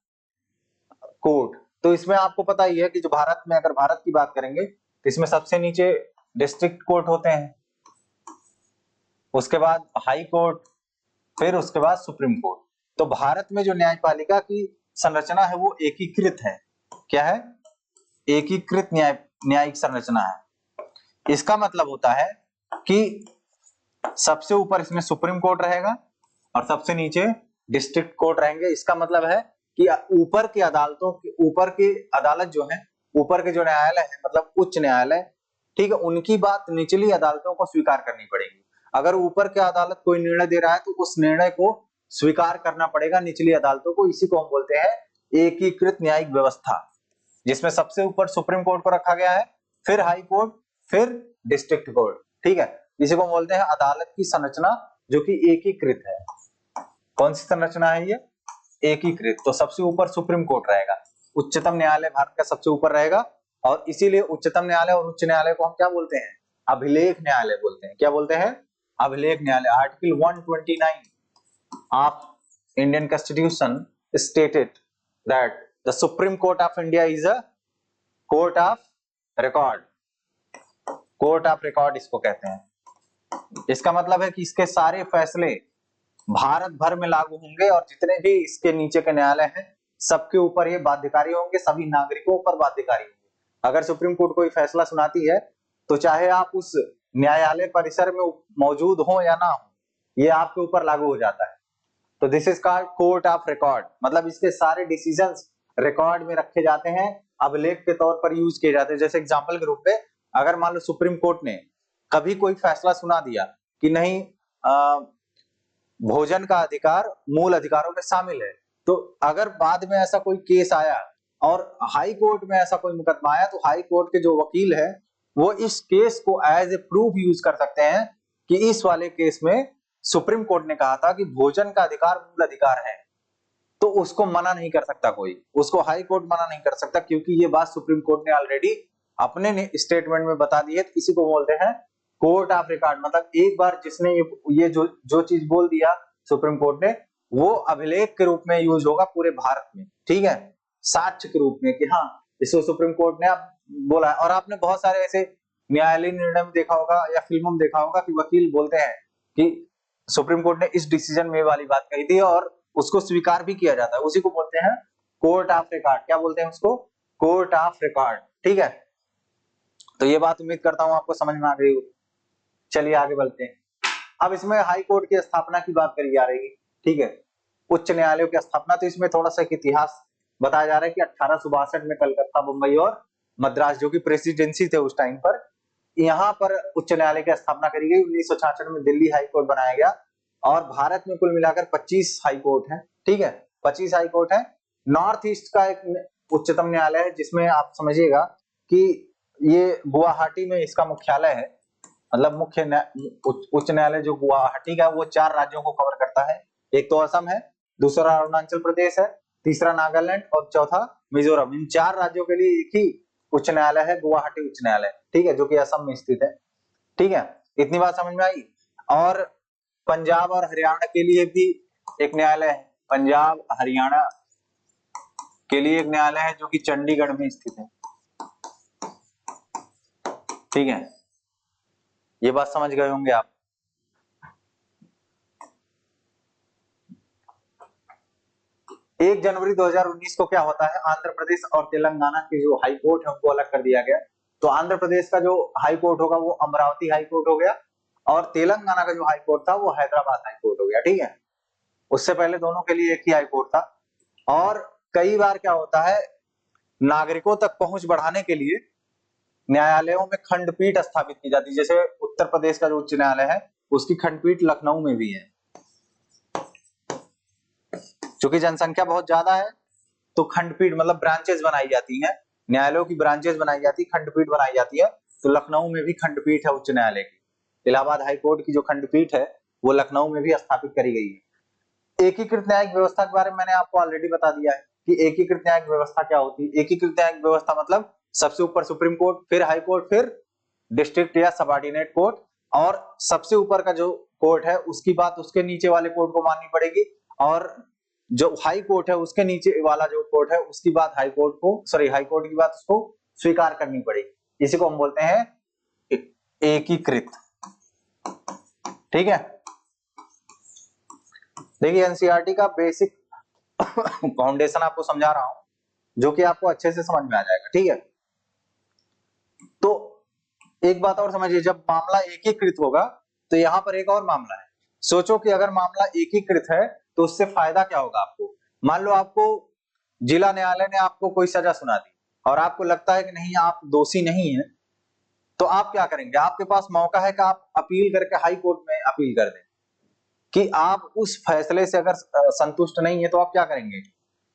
कोर्ट। तो इसमें आपको पता ही है कि जो भारत में, अगर भारत की बात करेंगे तो इसमें सबसे नीचे डिस्ट्रिक्ट कोर्ट होते हैं, उसके बाद हाई कोर्ट, फिर उसके बाद सुप्रीम कोर्ट। तो भारत में जो न्यायपालिका की संरचना है वो एकीकृत है। क्या है? एकीकृत न्यायिक संरचना है। इसका मतलब होता है कि सबसे ऊपर इसमें सुप्रीम कोर्ट रहेगा और सबसे नीचे डिस्ट्रिक्ट कोर्ट रहेंगे। इसका मतलब है कि ऊपर की अदालतों के, ऊपर की अदालत जो है, ऊपर के जो न्यायालय है मतलब उच्च न्यायालय, ठीक है, उनकी बात निचली अदालतों को स्वीकार करनी पड़ेगी। अगर ऊपर के अदालत कोई निर्णय दे रहा है तो उस निर्णय को स्वीकार करना पड़ेगा निचली अदालतों को। इसी को हम बोलते हैं एकीकृत न्यायिक व्यवस्था, जिसमें सबसे ऊपर सुप्रीम कोर्ट को रखा गया है, फिर हाई कोर्ट, फिर डिस्ट्रिक्ट कोर्ट, ठीक है। इसी को बोलते हैं अदालत की संरचना जो कि एकीकृत है। कौन सी संरचना है ये? एकीकृत। तो सबसे ऊपर सुप्रीम कोर्ट रहेगा, उच्चतम न्यायालय भारत का सबसे ऊपर रहेगा, और इसीलिए उच्चतम न्यायालय और उच्च न्यायालय को हम क्या बोलते हैं? अभिलेख न्यायालय बोलते हैं। क्या बोलते हैं? अभिलेख न्यायालय। Article 129 of Indian Constitution stated that the Supreme Court of India is a court of record. Court of record इसको कहते हैं। इसका मतलब है कि इसके सारे फैसले भारत भर में लागू होंगे और जितने भी इसके नीचे के न्यायालय हैं सबके ऊपर ये बाध्यकारी होंगे, सभी नागरिकों पर बाध्यकारी होंगे। अगर सुप्रीम कोर्ट कोई फैसला सुनाती है तो चाहे आप उस न्यायालय परिसर में मौजूद हो या ना हो, ये आपके ऊपर लागू हो जाता है। तो this is called court of record, मतलब इसके सारे डिसीजंस रिकॉर्ड में रखे जाते हैं, अभिलेख के तौर पर यूज किए जाते हैं। जैसे एग्जांपल के रूप में, अगर मान लो सुप्रीम कोर्ट ने कभी कोई फैसला सुना दिया कि नहीं भोजन का अधिकार मूल अधिकारों में शामिल है, तो अगर बाद में ऐसा कोई केस आया और हाई कोर्ट में ऐसा कोई मुकदमा आया, तो हाई कोर्ट के जो वकील है वो इस केस को एज ए प्रूफ यूज कर सकते हैं कि इस वाले केस में सुप्रीम कोर्ट ने कहा था कि भोजन का अधिकार मूल अधिकार है, तो उसको मना नहीं कर सकता कोई, उसको हाई कोर्ट मना नहीं कर सकता, क्योंकि ये बात सुप्रीम कोर्ट ने ऑलरेडी अपने स्टेटमेंट में बता दी है। इसी को बोलते हैं कोर्ट ऑफ रिकॉर्ड। मतलब एक बार जिसने ये जो चीज बोल दिया सुप्रीम कोर्ट ने, वो अभिलेख के रूप में यूज होगा पूरे भारत में, ठीक है, साक्ष्य के रूप में कि हाँ इसको सुप्रीम कोर्ट ने बोला है। और आपने बहुत सारे ऐसे न्यायालयीन निर्णय में देखा होगा या फिल्मों में देखा होगा कि वकील बोलते हैं कि सुप्रीम कोर्ट ने इस डिसीजन में वाली बात कही थी और उसको स्वीकार भी किया जाता है। उसी को बोलते हैं कोर्ट ऑफ रिकॉर्ड। क्या बोलते हैं उसको? कोर्ट ऑफ रिकॉर्ड, ठीक है। तो ये बात उम्मीद करता हूं आपको समझ में आ गई हो। चलिए आगे बढ़ते हैं। अब इसमें हाई कोर्ट की स्थापना की बात करी जा रही है, ठीक है, उच्च न्यायालयों की स्थापना। तो इसमें थोड़ा सा एक इतिहास बताया जा रहा है कि 1862 में कलकत्ता, मुंबई और मद्रास, जो कि प्रेसिडेंसी थे उस टाइम पर, यहाँ पर उच्च न्यायालय की स्थापना करी गई। 1966 में दिल्ली हाई कोर्ट बनाया गया और भारत में कुल मिलाकर 25 हाई कोर्ट है, ठीक है, 25 हाई कोर्ट है। नॉर्थ ईस्ट का एक उच्चतम न्यायालय है, जिसमें आप समझिएगा कि ये गुवाहाटी में इसका मुख्यालय है। मतलब उच्च न्यायालय जो गुवाहाटी का, वो 4 राज्यों को कवर करता है। एक तो असम है, दूसरा अरुणाचल प्रदेश है, तीसरा नागालैंड और चौथा मिजोरम। इन 4 राज्यों के लिए एक ही उच्च न्यायालय है, गुवाहाटी उच्च न्यायालय, ठीक है, जो कि असम में स्थित है, ठीक है। इतनी बात समझ में आई। और पंजाब और हरियाणा के लिए भी एक न्यायालय है, पंजाब हरियाणा के लिए एक न्यायालय है जो कि चंडीगढ़ में स्थित है, ठीक है। ये बात समझ गए होंगे आप। 1 जनवरी 2019 को क्या होता है, आंध्र प्रदेश और तेलंगाना के जो हाई कोर्ट है उनको अलग कर दिया गया। तो आंध्र प्रदेश का जो हाई कोर्ट होगा वो अमरावती हाई कोर्ट हो गया, और तेलंगाना का जो हाई कोर्ट था वो हैदराबाद हाई कोर्ट हो गया, ठीक है। उससे पहले दोनों के लिए एक ही हाई कोर्ट था। और कई बार क्या होता है, नागरिकों तक पहुंच बढ़ाने के लिए न्यायालयों में खंडपीठ स्थापित की जाती है। जैसे उत्तर प्रदेश का जो उच्च न्यायालय है उसकी खंडपीठ लखनऊ में भी है। क्योंकि जनसंख्या बहुत ज्यादा है तो खंडपीठ मतलब ब्रांचेस बनाई जाती हैं, न्यायालयों की ब्रांचेस बनाई जाती है, खंडपीठ बनाई जाती है। तो लखनऊ में भी खंडपीठ है उच्च न्यायालय की। इलाहाबाद हाईकोर्ट की जो खंडपीठ है वो लखनऊ में भी स्थापित करी गई है। एकीकृत न्यायिक व्यवस्था के बारे में मैंने आपको ऑलरेडी बता दिया है कि एकीकृत न्यायिक व्यवस्था क्या होती है। एकीकृत न्यायिक व्यवस्था मतलब सबसे ऊपर सुप्रीम कोर्ट, फिर हाई कोर्ट, फिर डिस्ट्रिक्ट या सबऑर्डिनेट कोर्ट, और सबसे ऊपर का जो कोर्ट है उसकी बात उसके नीचे वाले कोर्ट को माननी पड़ेगी, और जो हाई कोर्ट है उसके नीचे वाला जो कोर्ट है उसकी बात हाई कोर्ट को, सॉरी हाई कोर्ट की बात उसको स्वीकार करनी पड़ेगी। इसी को हम बोलते हैं एकीकृत। ठीक है, देखिए एनसीईआरटी का बेसिक फाउंडेशन आपको समझा रहा हूं जो कि आपको अच्छे से समझ में आ जाएगा। ठीक है, तो एक बात और समझिए, जब मामला एकीकृत होगा तो यहां पर एक और मामला है। सोचो कि अगर मामला एकीकृत है तो उससे फायदा क्या होगा आपको। मान लो आपको जिला न्यायालय ने आपको कोई सजा सुना दी और आपको लगता है कि नहीं आप दोषी नहीं है, तो आप क्या करेंगे, आपके पास मौका है कि आप अपील करके हाई कोर्ट में अपील कर दें। कि आप उस फैसले से अगर संतुष्ट नहीं है तो आप क्या करेंगे,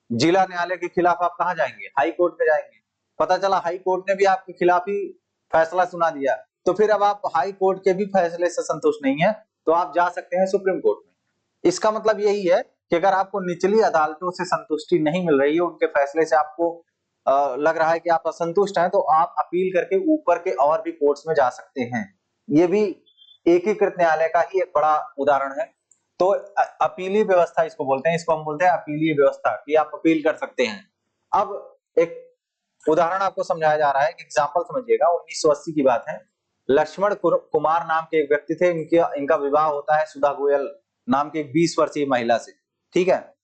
जिला न्यायालय के खिलाफ आप कहां जाएंगे, हाई कोर्ट में जाएंगे। पता चला हाई कोर्ट ने भी आपके खिलाफ ही फैसला सुना दिया, तो फिर अब आप हाई कोर्ट के भी फैसले से संतुष्ट नहीं है तो आप जा सकते हैं सुप्रीम कोर्ट में। इसका मतलब यही है कि अगर आपको निचली अदालतों से संतुष्टि नहीं मिल रही है, उनके फैसले से आपको लग रहा है कि आप असंतुष्ट हैं, तो आप अपील करके ऊपर के और भी कोर्ट्स में जा सकते हैं। ये भी एकीकृत न्यायालय का ही एक बड़ा उदाहरण है। तो अपीली व्यवस्था इसको बोलते हैं, इसको हम बोलते हैं अपीलीय व्यवस्था, कि आप अपील कर सकते हैं। अब एक उदाहरण आपको समझाया जा रहा है, एग्जांपल समझिएगा। 1980 की बात है, लक्ष्मण कुमार नाम के एक व्यक्ति थे, इनका विवाह होता है सुधा गोयल नाम की एक 20 वर्षीय महिला से। ठीक है,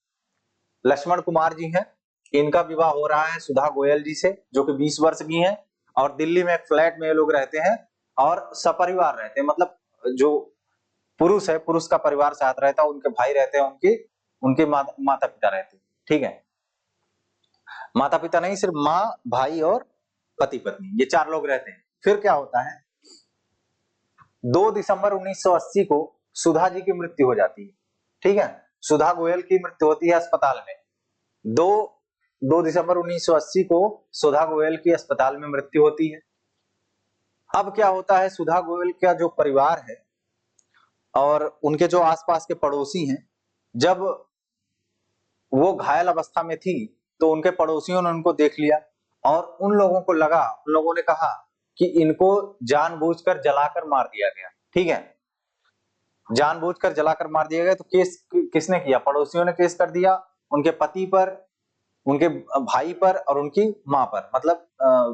लक्ष्मण कुमार जी हैं, इनका विवाह हो रहा है सुधा गोयल जी से जो कि 20 वर्ष की हैं, और दिल्ली में एक फ्लैट में ये लोग रहते हैं और सपरिवार रहते हैं। मतलब जो पुरुष है, पुरुष का परिवार साथ रहता है, उनके भाई रहते हैं, उनके उनके माता पिता रहते हैं। ठीक है, माता पिता नहीं, सिर्फ माँ, भाई और पति पत्नी, ये 4 लोग रहते हैं। फिर क्या होता है, 2 दिसंबर 1980 को सुधा जी की मृत्यु हो जाती है। ठीक है, सुधा गोयल की मृत्यु होती है अस्पताल में। 2 दिसंबर 1980 को सुधा गोयल की अस्पताल में मृत्यु होती है। अब क्या होता है, सुधा गोयल का जो परिवार है और उनके जो आसपास के पड़ोसी हैं, जब वो घायल अवस्था में थी तो उनके पड़ोसियों ने उनको देख लिया और उन लोगों को लगा, उन लोगों ने कहा कि इनको जानबूझकर जलाकर मार दिया गया। ठीक है, जानबूझकर जलाकर मार दिया गया। तो केस किसने किया, पड़ोसियों ने केस कर दिया उनके पति पर, उनके भाई पर और उनकी मां पर, मतलब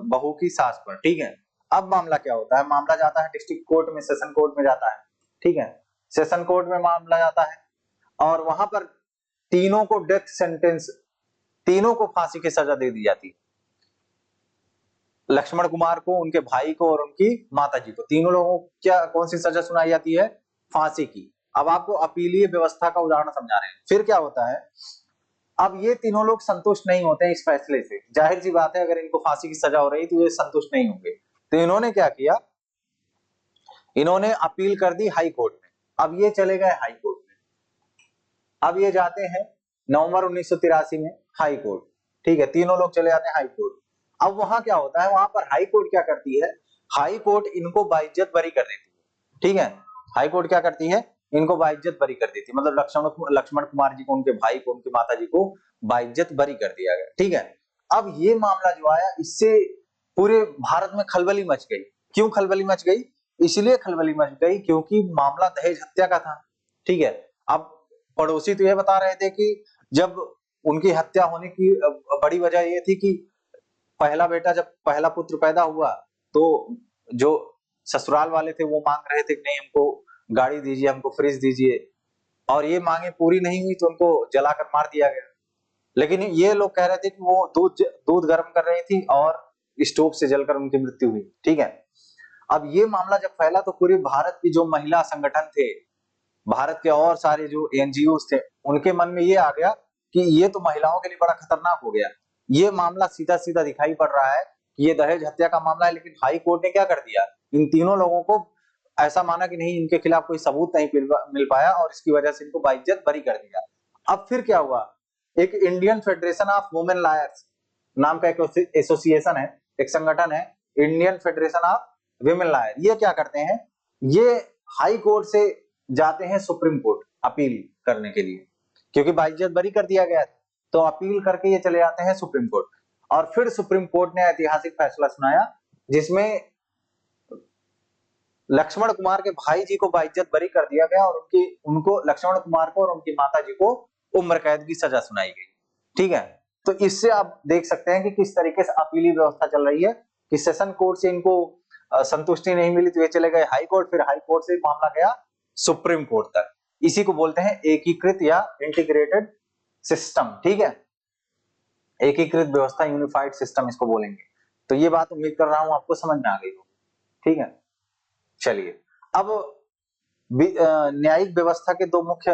बहू की सास पर। ठीक है, अब मामला क्या होता है, मामला जाता है डिस्ट्रिक्ट कोर्ट में, सेशन कोर्ट में जाता है। ठीक है, सेशन कोर्ट में मामला जाता है और वहां पर तीनों को डेथ सेंटेंस, तीनों को फांसी की सजा दे दी जाती है। लक्ष्मण कुमार को, उनके भाई को और उनकी माता जी को, तीनों लोगों को क्या कौन सी सजा सुनाई जाती है, फांसी की। अब आपको अपीलीय व्यवस्था का उदाहरण समझा रहे हैं। फिर क्या होता है, अब ये तीनों लोग संतुष्ट नहीं होते इस फैसले से। जाहिर सी बात है, अगर इनको फांसी की सजा हो रही तो ये संतुष्ट नहीं होंगे। तो इन्होंने क्या किया, इन्होंने अपील कर दी हाई कोर्ट में। अब ये चले गए हाई कोर्ट में, अब ये जाते हैं नवंबर 1983 में हाई कोर्ट। ठीक है, तीनों लोग चले जाते हैं हाई कोर्ट। अब वहां क्या होता है, वहां पर हाई कोर्ट क्या करती है, हाई कोर्ट इनको बाइज्जत बरी कर देती है। ठीक है, हाई कोर्ट क्या करती है, इनको बाइज्जत बरी कर देती है। मतलब लक्ष्मण कुमार जी को, उनके भाई को, उनकी माता जी को बाइज्जत बरी कर दिया गया। ठीक है, अब ये मामला जो आया, इससे पूरे भारत में खलबली मच गई। क्यों खलबली मच गई, इसलिए खलबली मच गई क्योंकि मामला दहेज हत्या का था। ठीक है, अब पड़ोसी तो ये बता रहे थे कि जब उनकी हत्या होने की बड़ी वजह ये थी कि पहला बेटा, जब पहला पुत्र पैदा हुआ तो जो ससुराल वाले थे वो मांग रहे थे कि नहीं हमको गाड़ी दीजिए, हमको फ्रिज दीजिए, और ये मांगे पूरी नहीं हुई तो उनको जलाकर मार दिया गया। लेकिन ये लोग कह रहे थे कि वो दूध दूध गर्म कर रही थी और स्टोव से जलकर उनकी मृत्यु हुई। ठीक है, अब ये मामला जब फैला तो पूरे भारत की जो महिला संगठन थे, भारत के और सारे जो एनजीओ थे, उनके मन में ये आ गया कि ये तो महिलाओं के लिए बड़ा खतरनाक हो गया। ये मामला सीधा सीधा दिखाई पड़ रहा है कि ये दहेज हत्या का मामला है, लेकिन हाई कोर्ट ने क्या कर दिया, इन तीनों लोगों को ऐसा माना कि नहीं, इनके खिलाफ कोई सबूत नहीं मिल पाया और इसकी वजह से इनको बाइज्जत बरी कर दिया। अब फिर क्या हुआ, एक Indian federation of women lawyers नाम का एक एसोसिएशन है, एक संगठन है, Indian federation of women lawyer. ये क्या करते हैं, ये हाई कोर्ट से जाते हैं सुप्रीम कोर्ट अपील करने के लिए, क्योंकि बाइज्जत बरी कर दिया गया था, तो अपील करके ये चले जाते हैं सुप्रीम कोर्ट। और फिर सुप्रीम कोर्ट ने ऐतिहासिक फैसला सुनाया जिसमें लक्ष्मण कुमार के भाई जी को बाइज्जत बरी कर दिया गया और उनको लक्ष्मण कुमार को और उनकी माता जी को उम्र कैद की सजा सुनाई गई। ठीक है, तो इससे आप देख सकते हैं कि किस तरीके से अपीली व्यवस्था चल रही है कि सेशन कोर्ट से इनको संतुष्टि नहीं मिली तो ये चले गए हाई कोर्ट, फिर हाई कोर्ट से मामला गया सुप्रीम कोर्ट तक। इसी को बोलते हैं एकीकृत या इंटीग्रेटेड सिस्टम। ठीक है, एकीकृत व्यवस्था, यूनिफाइड सिस्टम इसको बोलेंगे। तो ये बात उम्मीद कर रहा हूं आपको समझ में आ गई होगी। ठीक है, चलिए अब न्यायिक व्यवस्था के दो मुख्य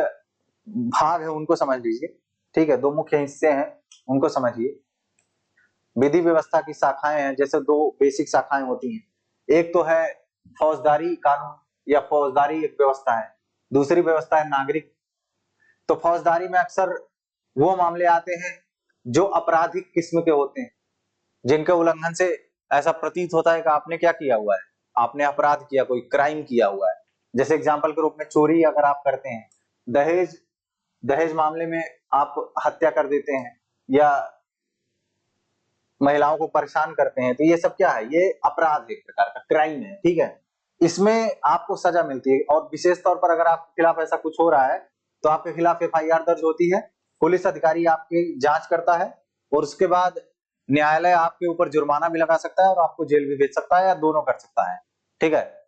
भाग है उनको समझ लीजिए। ठीक है, दो मुख्य हिस्से हैं उनको समझिए। विधि व्यवस्था की शाखाएं हैं, जैसे दो बेसिक शाखाएं होती हैं, एक तो है फौजदारी कानून या फौजदारी एक व्यवस्था है, दूसरी व्यवस्था है नागरिक। तो फौजदारी में अक्सर वो मामले आते हैं जो आपराधिक किस्म के होते हैं, जिनके उल्लंघन से ऐसा प्रतीत होता है कि आपने क्या किया हुआ है, आपने अपराध किया, कोई क्राइम किया हुआ है। जैसे एग्जाम्पल के रूप में चोरी अगर आप करते हैं, दहेज मामले में आप हत्या कर देते हैं या महिलाओं को परेशान करते हैं, तो ये सब क्या है, ये अपराध एक प्रकार का क्राइम है। ठीक है, इसमें आपको सजा मिलती है और विशेष तौर पर अगर आपके खिलाफ ऐसा कुछ हो रहा है तो आपके खिलाफ एफआईआर दर्ज होती है, पुलिस अधिकारी आपकी जांच करता है और उसके बाद न्यायालय आपके ऊपर जुर्माना भी लगा सकता है और आपको जेल भी भेज सकता है या दोनों कर सकता है। ठीक है,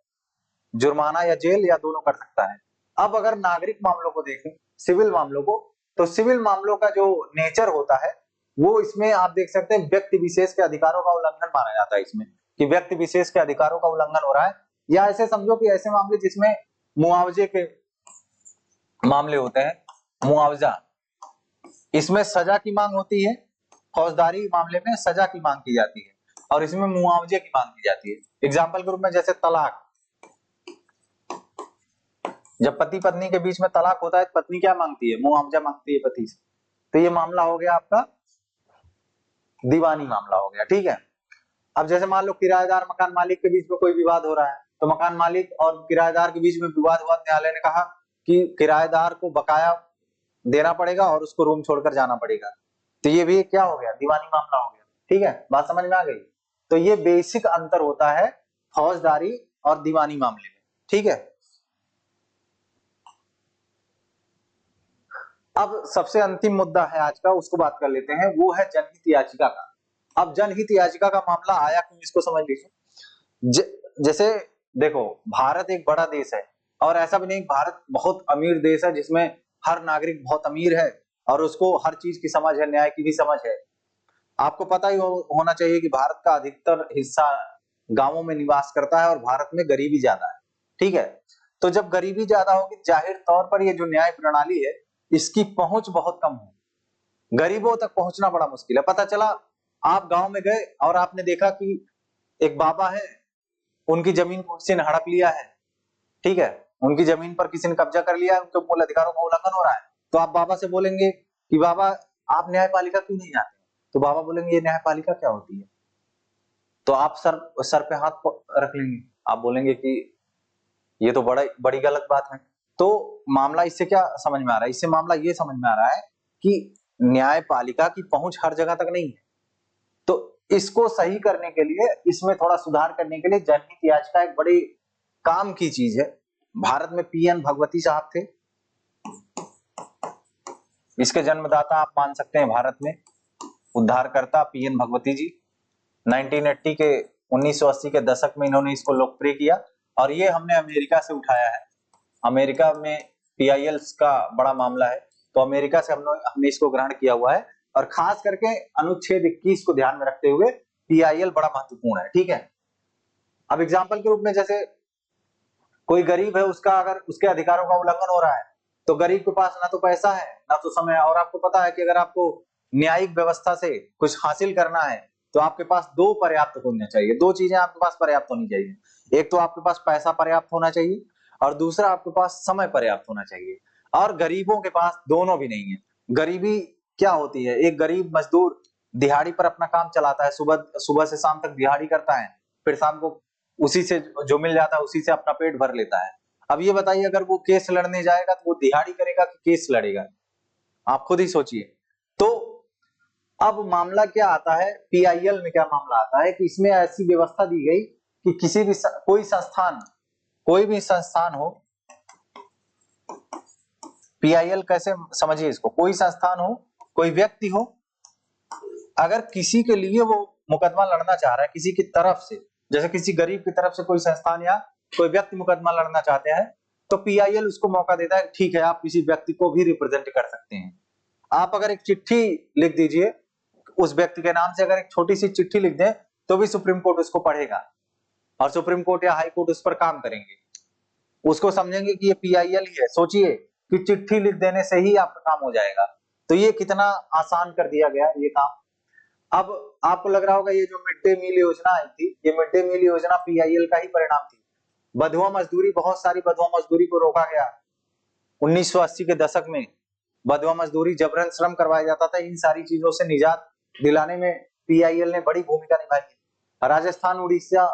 जुर्माना या जेल या दोनों कर सकता है। अब अगर नागरिक मामलों को देखें, सिविल मामलों को, तो सिविल मामलों का जो नेचर होता है वो इसमें आप देख सकते हैं व्यक्ति विशेष के अधिकारों का उल्लंघन माना जाता है इसमें, कि व्यक्ति विशेष के अधिकारों का उल्लंघन हो रहा है। या ऐसे समझो कि ऐसे मामले जिसमें मुआवजे के मामले होते हैं, मुआवजा, इसमें सजा की मांग होती है, फौजदारी मामले में सजा की मांग की जाती है और इसमें मुआवजे की मांग की जाती है। एग्जाम्पल के रूप में जैसे तलाक, जब पति पत्नी के बीच में तलाक होता है, पत्नी क्या मांगती है, मुआवजा मांगती है पति से, तो ये मामला हो गया आपका दीवानी मामला हो गया। ठीक है, अब जैसे मान लो किराएदार मकान मालिक के बीच में कोई विवाद हो रहा है, तो मकान मालिक और किराएदार के बीच में विवाद हुआ, न्यायालय ने कहा कि किराएदार को बकाया देना पड़ेगा और उसको रूम छोड़कर जाना पड़ेगा, तो ये भी क्या हो गया, दीवानी मामला हो गया। ठीक है, बात समझ में आ गई। तो ये बेसिक अंतर होता है फौजदारी और दीवानी मामले में। ठीक है, अब सबसे अंतिम मुद्दा है आज का, उसको बात कर लेते हैं, वो है जनहित याचिका का। अब जनहित याचिका का मामला आया क्यों, इसको समझ लीजिए। जैसे देखो, भारत एक बड़ा देश है और ऐसा भी नहीं, भारत बहुत अमीर देश है जिसमें हर नागरिक बहुत अमीर है और उसको हर चीज की समझ है, न्याय की भी समझ है। आपको पता ही होना चाहिए कि भारत का अधिकतर हिस्सा गांवों में निवास करता है और भारत में गरीबी ज्यादा है। ठीक है, तो जब गरीबी ज्यादा होगी, जाहिर तौर पर ये जो न्याय प्रणाली है इसकी पहुंच बहुत कम है, गरीबों तक पहुंचना बड़ा मुश्किल है। पता चला आप गांव में गए और आपने देखा कि एक बाबा है, उनकी जमीन को किसी ने हड़प लिया है। ठीक है, उनकी जमीन पर किसी ने कब्जा कर लिया है, उनके मूल अधिकारों का उल्लंघन हो रहा है। तो आप बाबा से बोलेंगे कि बाबा आप न्यायपालिका क्यों नहीं आते, तो बाबा बोलेंगे ये न्यायपालिका क्या होती है, तो आप सर पे हाथ रख लेंगे, आप बोलेंगे कि ये तो बड़ी गलत बात है। तो मामला इससे क्या समझ में आ रहा है, इससे मामला ये समझ में आ रहा है कि न्यायपालिका की पहुंच हर जगह तक नहीं है। तो इसको सही करने के लिए, इसमें थोड़ा सुधार करने के लिए जनहित याचिका एक बड़ी काम की चीज है। भारत में पीएन भगवती साहब थे, इसके जन्मदाता आप मान सकते हैं भारत में, उद्धारकर्ता पीएन भगवती जी। 1980 के दशक में इन्होंने इसको लोकप्रिय किया और ये हमने अमेरिका से उठाया है। अमेरिका में पीआईएल का बड़ा मामला है, तो अमेरिका से हमने इसको ग्रहण किया हुआ है और खास करके अनुच्छेद 21 को ध्यान में रखते हुए पीआईएल बड़ा महत्वपूर्ण है। ठीक है, अब एग्जाम्पल के रूप में जैसे कोई गरीब है, उसका अगर उसके अधिकारों का उल्लंघन हो रहा है तो गरीब के पास ना तो पैसा है ना तो समय है। और आपको पता है कि अगर आपको न्यायिक व्यवस्था से कुछ हासिल करना है तो आपके पास दो पर्याप्त होने चाहिए, दो चीजें आपके पास पर्याप्त होनी चाहिए। एक तो आपके पास पैसा पर्याप्त होना चाहिए और दूसरा आपके पास समय पर्याप्त होना चाहिए। और गरीबों के पास दोनों भी नहीं है। गरीबी क्या होती है? एक गरीब मजदूर दिहाड़ी पर अपना काम चलाता है, सुबह सुबह से शाम तक दिहाड़ी करता है, फिर शाम को उसी से जो मिल जाता है उसी से अपना पेट भर लेता है। अब ये बताइए, अगर वो केस लड़ने जाएगा तो वो दिहाड़ी करेगा कि केस लड़ेगा? आप खुद ही सोचिए। तो अब मामला क्या आता है, पीआईएल में क्या मामला आता है कि इसमें ऐसी व्यवस्था दी गई कि किसी भी कोई भी संस्थान हो, पीआईएल कैसे समझिए इसको, कोई संस्थान हो, कोई व्यक्ति हो, अगर किसी के लिए वो मुकदमा लड़ना चाह रहा है किसी की तरफ से, जैसे किसी गरीब की तरफ से कोई संस्थान या कोई व्यक्ति मुकदमा लड़ना चाहते हैं, तो पीआईएल उसको मौका देता है, ठीक है आप किसी व्यक्ति को भी रिप्रेजेंट कर सकते हैं। आप अगर एक चिट्ठी लिख दीजिए उस व्यक्ति के नाम से, अगर एक छोटी सी चिट्ठी लिख दें तो भी सुप्रीम कोर्ट उसको पढ़ेगा और सुप्रीम कोर्ट या हाई कोर्ट उस पर काम करेंगे, उसको समझेंगे कि ये पीआईएल ही है। सोचिए कि चिट्ठी लिख देने से ही आपका काम हो जाएगा। तो ये कितना आसान कर दिया गया ये काम। अब आपको लग रहा होगा ये जो मिड डे मील योजना आई थी, ये मिड डे मील योजना पीआईएल का ही परिणाम थी। बधुआ मजदूरी, बहुत सारी बधुआ मजदूरी को रोका गया 1980 के दशक में। बधुआ मजदूरी, जबरन श्रम करवाया जाता था, इन सारी चीजों से निजात दिलाने में पीआईएल ने बड़ी भूमिका निभाई है। राजस्थान उड़ीसा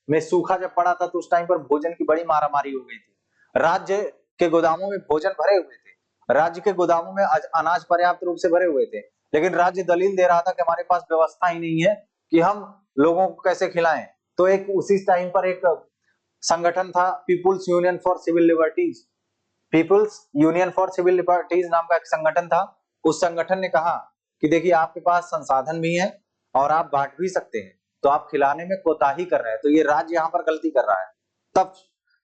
में सूखा जब पड़ा था तो उस टाइम पर भोजन की बड़ी मारामारी हो गई थी। राज्य के गोदामों में भोजन भरे हुए थे, राज्य के गोदामों में अनाज पर्याप्त रूप से भरे हुए थे, लेकिन राज्य दलील दे रहा था कि हमारे पास व्यवस्था ही नहीं है कि हम लोगों को कैसे खिलाएं। तो एक उसी टाइम पर एक संगठन था, people's union for civil liberties, people's union for civil liberties नाम का एक संगठन था। उस संगठन ने कहा कि देखिए आपके पास संसाधन भी है और आप बांट भी सकते हैं, तो आप खिलाने में कोताही कर रहे हैं, तो ये राज्य यहाँ पर गलती कर रहा है। तब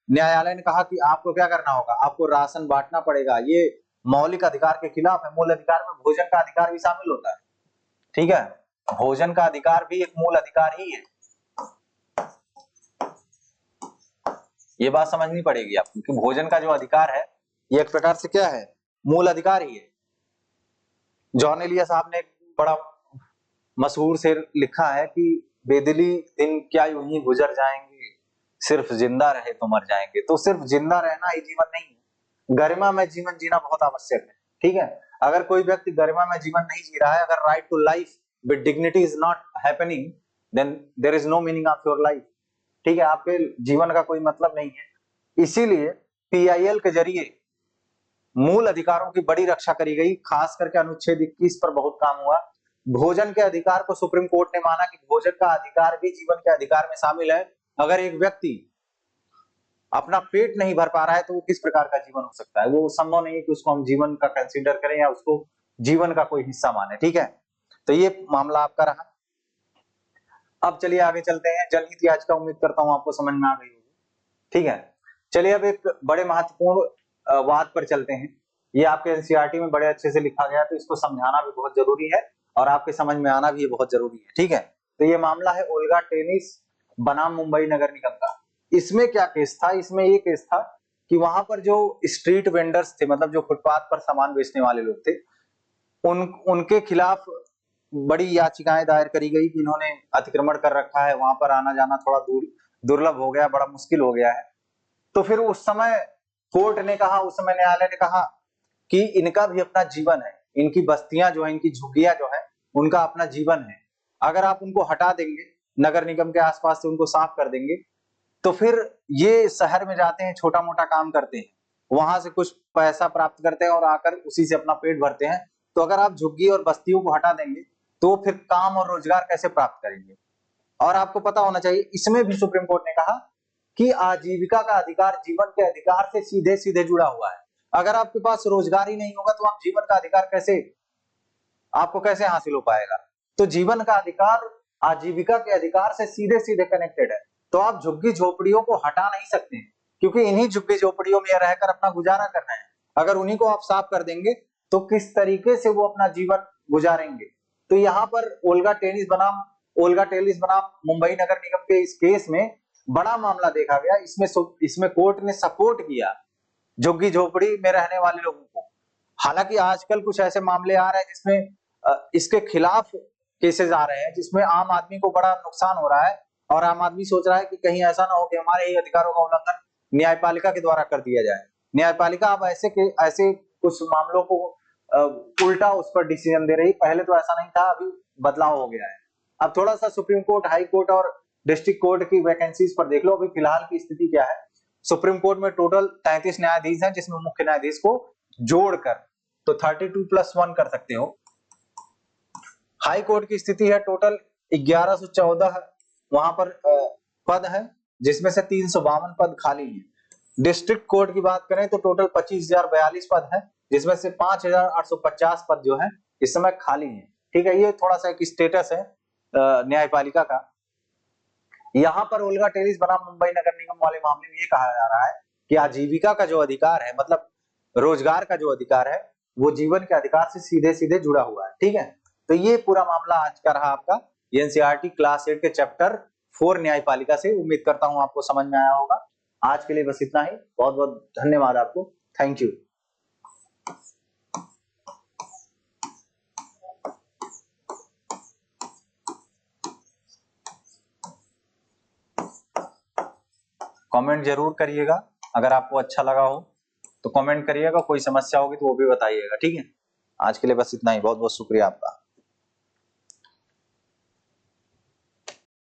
न्यायालय ने कहा कि आपको क्या करना होगा, आपको राशन बांटना पड़ेगा, ये मौलिक अधिकार के खिलाफ है। मूल अधिकार में भोजन का अधिकार भी शामिल होता है, ठीक है, भोजन का अधिकार भी एक मूल अधिकार ही है। ये बात समझनी पड़ेगी आपको कि भोजन का जो अधिकार है ये एक प्रकार से क्या है, मूल अधिकार ही है। जॉन एलिया साहब ने एक बड़ा मशहूर शेर लिखा है कि बेदिली दिन क्या यूं ही गुजर जाएंगे, सिर्फ जिंदा रहे तो मर जाएंगे। तो सिर्फ जिंदा रहना ही जीवन नहीं है, गरिमा में जीवन जीना बहुत आवश्यक है, ठीक है। अगर कोई व्यक्ति गरिमा में जीवन नहीं जी रहा है, अगर right to life with dignity is not happening, then there is no meaning of your life, ठीक है, आपके जीवन का कोई मतलब नहीं है। इसीलिए पीआईएल के जरिए मूल अधिकारों की बड़ी रक्षा करी गई, खास करके अनुच्छेद 21 पर बहुत काम हुआ। भोजन के अधिकार को सुप्रीम कोर्ट ने माना कि भोजन का अधिकार भी जीवन के अधिकार में शामिल है। अगर एक व्यक्ति अपना पेट नहीं भर पा रहा है तो वो किस प्रकार का जीवन हो सकता है, वो संभव नहीं है कि उसको हम जीवन का कंसीडर करें या उसको जीवन का कोई हिस्सा माने, ठीक है। तो ये मामला आपका रहा। अब चलिए आगे चलते हैं, जनहित याचिका, उम्मीद करता हूं आपको समझ में आ गई होगी, ठीक है। चलिए अब एक बड़े महत्वपूर्ण वाद पर चलते हैं। ये आपके एनसीईआरटी में बड़े अच्छे से लिखा गया है, तो इसको समझाना भी बहुत जरूरी है और आपके समझ में आना भी ये बहुत जरूरी है, ठीक है। तो ये मामला है ओल्गा टेनिस बनाम मुंबई नगर निगम का। इसमें क्या केस था, इसमें ये केस था कि वहां पर जो स्ट्रीट वेंडर्स थे, मतलब जो फुटपाथ पर सामान बेचने वाले लोग थे, उनके खिलाफ बड़ी याचिकाएं दायर करी गई कि इन्होंने अतिक्रमण कर रखा है, वहां पर आना जाना थोड़ा दुर्लभ हो गया, बड़ा मुश्किल हो गया है। तो फिर उस समय कोर्ट ने कहा, उस समय न्यायालय ने कहा कि इनका भी अपना जीवन है, इनकी बस्तियां जो है, इनकी झुग्गियां जो है, उनका अपना जीवन है। अगर आप उनको हटा देंगे, नगर निगम के आसपास से उनको साफ कर देंगे, तो फिर ये शहर में जाते हैं, छोटा मोटा काम करते हैं, वहां से कुछ पैसा प्राप्त करते हैं और आकर उसी से अपना पेट भरते हैं। तो अगर आप झुग्गी और बस्तियों को हटा देंगे तो फिर काम और रोजगार कैसे प्राप्त करेंगे। और आपको पता होना चाहिए, इसमें भी सुप्रीम कोर्ट ने कहा कि आजीविका का अधिकार जीवन के अधिकार से सीधे सीधे जुड़ा हुआ है। अगर आपके पास रोजगार ही नहीं होगा तो आप जीवन का अधिकार आपको कैसे हासिल हो पाएगा। तो जीवन का अधिकार आजीविका के अधिकार से सीधे सीधे कनेक्टेड है। तो आप झुग्गी झोपड़ियों को हटा नहीं सकते, क्योंकि इन्हीं झुग्गी झोपड़ियों में रहकर अपना गुजारा करना है। अगर उन्हीं को आप साफ कर देंगे तो किस तरीके से वो अपना जीवन गुजारेंगे। तो यहाँ पर ओल्गा टेनिस बनाम मुंबई नगर निगम के इस केस में बड़ा मामला देखा गया। इसमें कोर्ट ने सपोर्ट किया झुग्गी झोपड़ी में रहने वाले लोगों को। हालांकि आजकल कुछ ऐसे मामले आ रहे हैं जिसमें इसके खिलाफ केसेस आ रहे हैं, जिसमें आम आदमी को बड़ा नुकसान हो रहा है और आम आदमी सोच रहा है कि कहीं ऐसा ना हो कि हमारे ही अधिकारों का उल्लंघन न्यायपालिका के द्वारा कर दिया जाए। न्यायपालिका अब ऐसे कुछ मामलों को उल्टा उस पर डिसीजन दे रही। पहले तो ऐसा नहीं था, अभी बदलाव हो गया है। अब थोड़ा सा सुप्रीम कोर्ट, हाई कोर्ट और डिस्ट्रिक्ट कोर्ट की वैकेंसीज पर देख लो अभी फिलहाल की स्थिति क्या है। सुप्रीम कोर्ट में टोटल 33 न्यायाधीश हैं, जिसमें मुख्य न्यायाधीश को जोड़कर तो 32+1 कर सकते हो। हाई कोर्ट की स्थिति है टोटल 1114 वहां पर पद है, जिसमें से 352 पद खाली हैं। डिस्ट्रिक्ट कोर्ट की बात करें तो टोटल 25,042 पद है, जिसमें से 5,850 पद जो है इस समय खाली हैं। ठीक है, ये थोड़ा सा एक स्टेटस है न्यायपालिका का। यहाँ पर ओल्गा टेरिस बनाम मुंबई नगर निगम वाले मामले में ये कहा जा रहा है कि आजीविका का जो अधिकार है, मतलब रोजगार का जो अधिकार है, वो जीवन के अधिकार से सीधे सीधे जुड़ा हुआ है। ठीक है, तो ये पूरा मामला आज का रहा आपका एनसीईआरटी क्लास 8 के चैप्टर 4 न्यायपालिका से। उम्मीद करता हूं आपको समझ में आया होगा। आज के लिए बस इतना ही। बहुत बहुत धन्यवाद आपको। Thank you. कमेंट जरूर करिएगा, अगर आपको अच्छा लगा हो तो कमेंट करिएगा, कोई समस्या होगी तो वो भी बताइएगा। ठीक है, आज के लिए बस इतना ही। बहुत बहुत शुक्रिया आपका।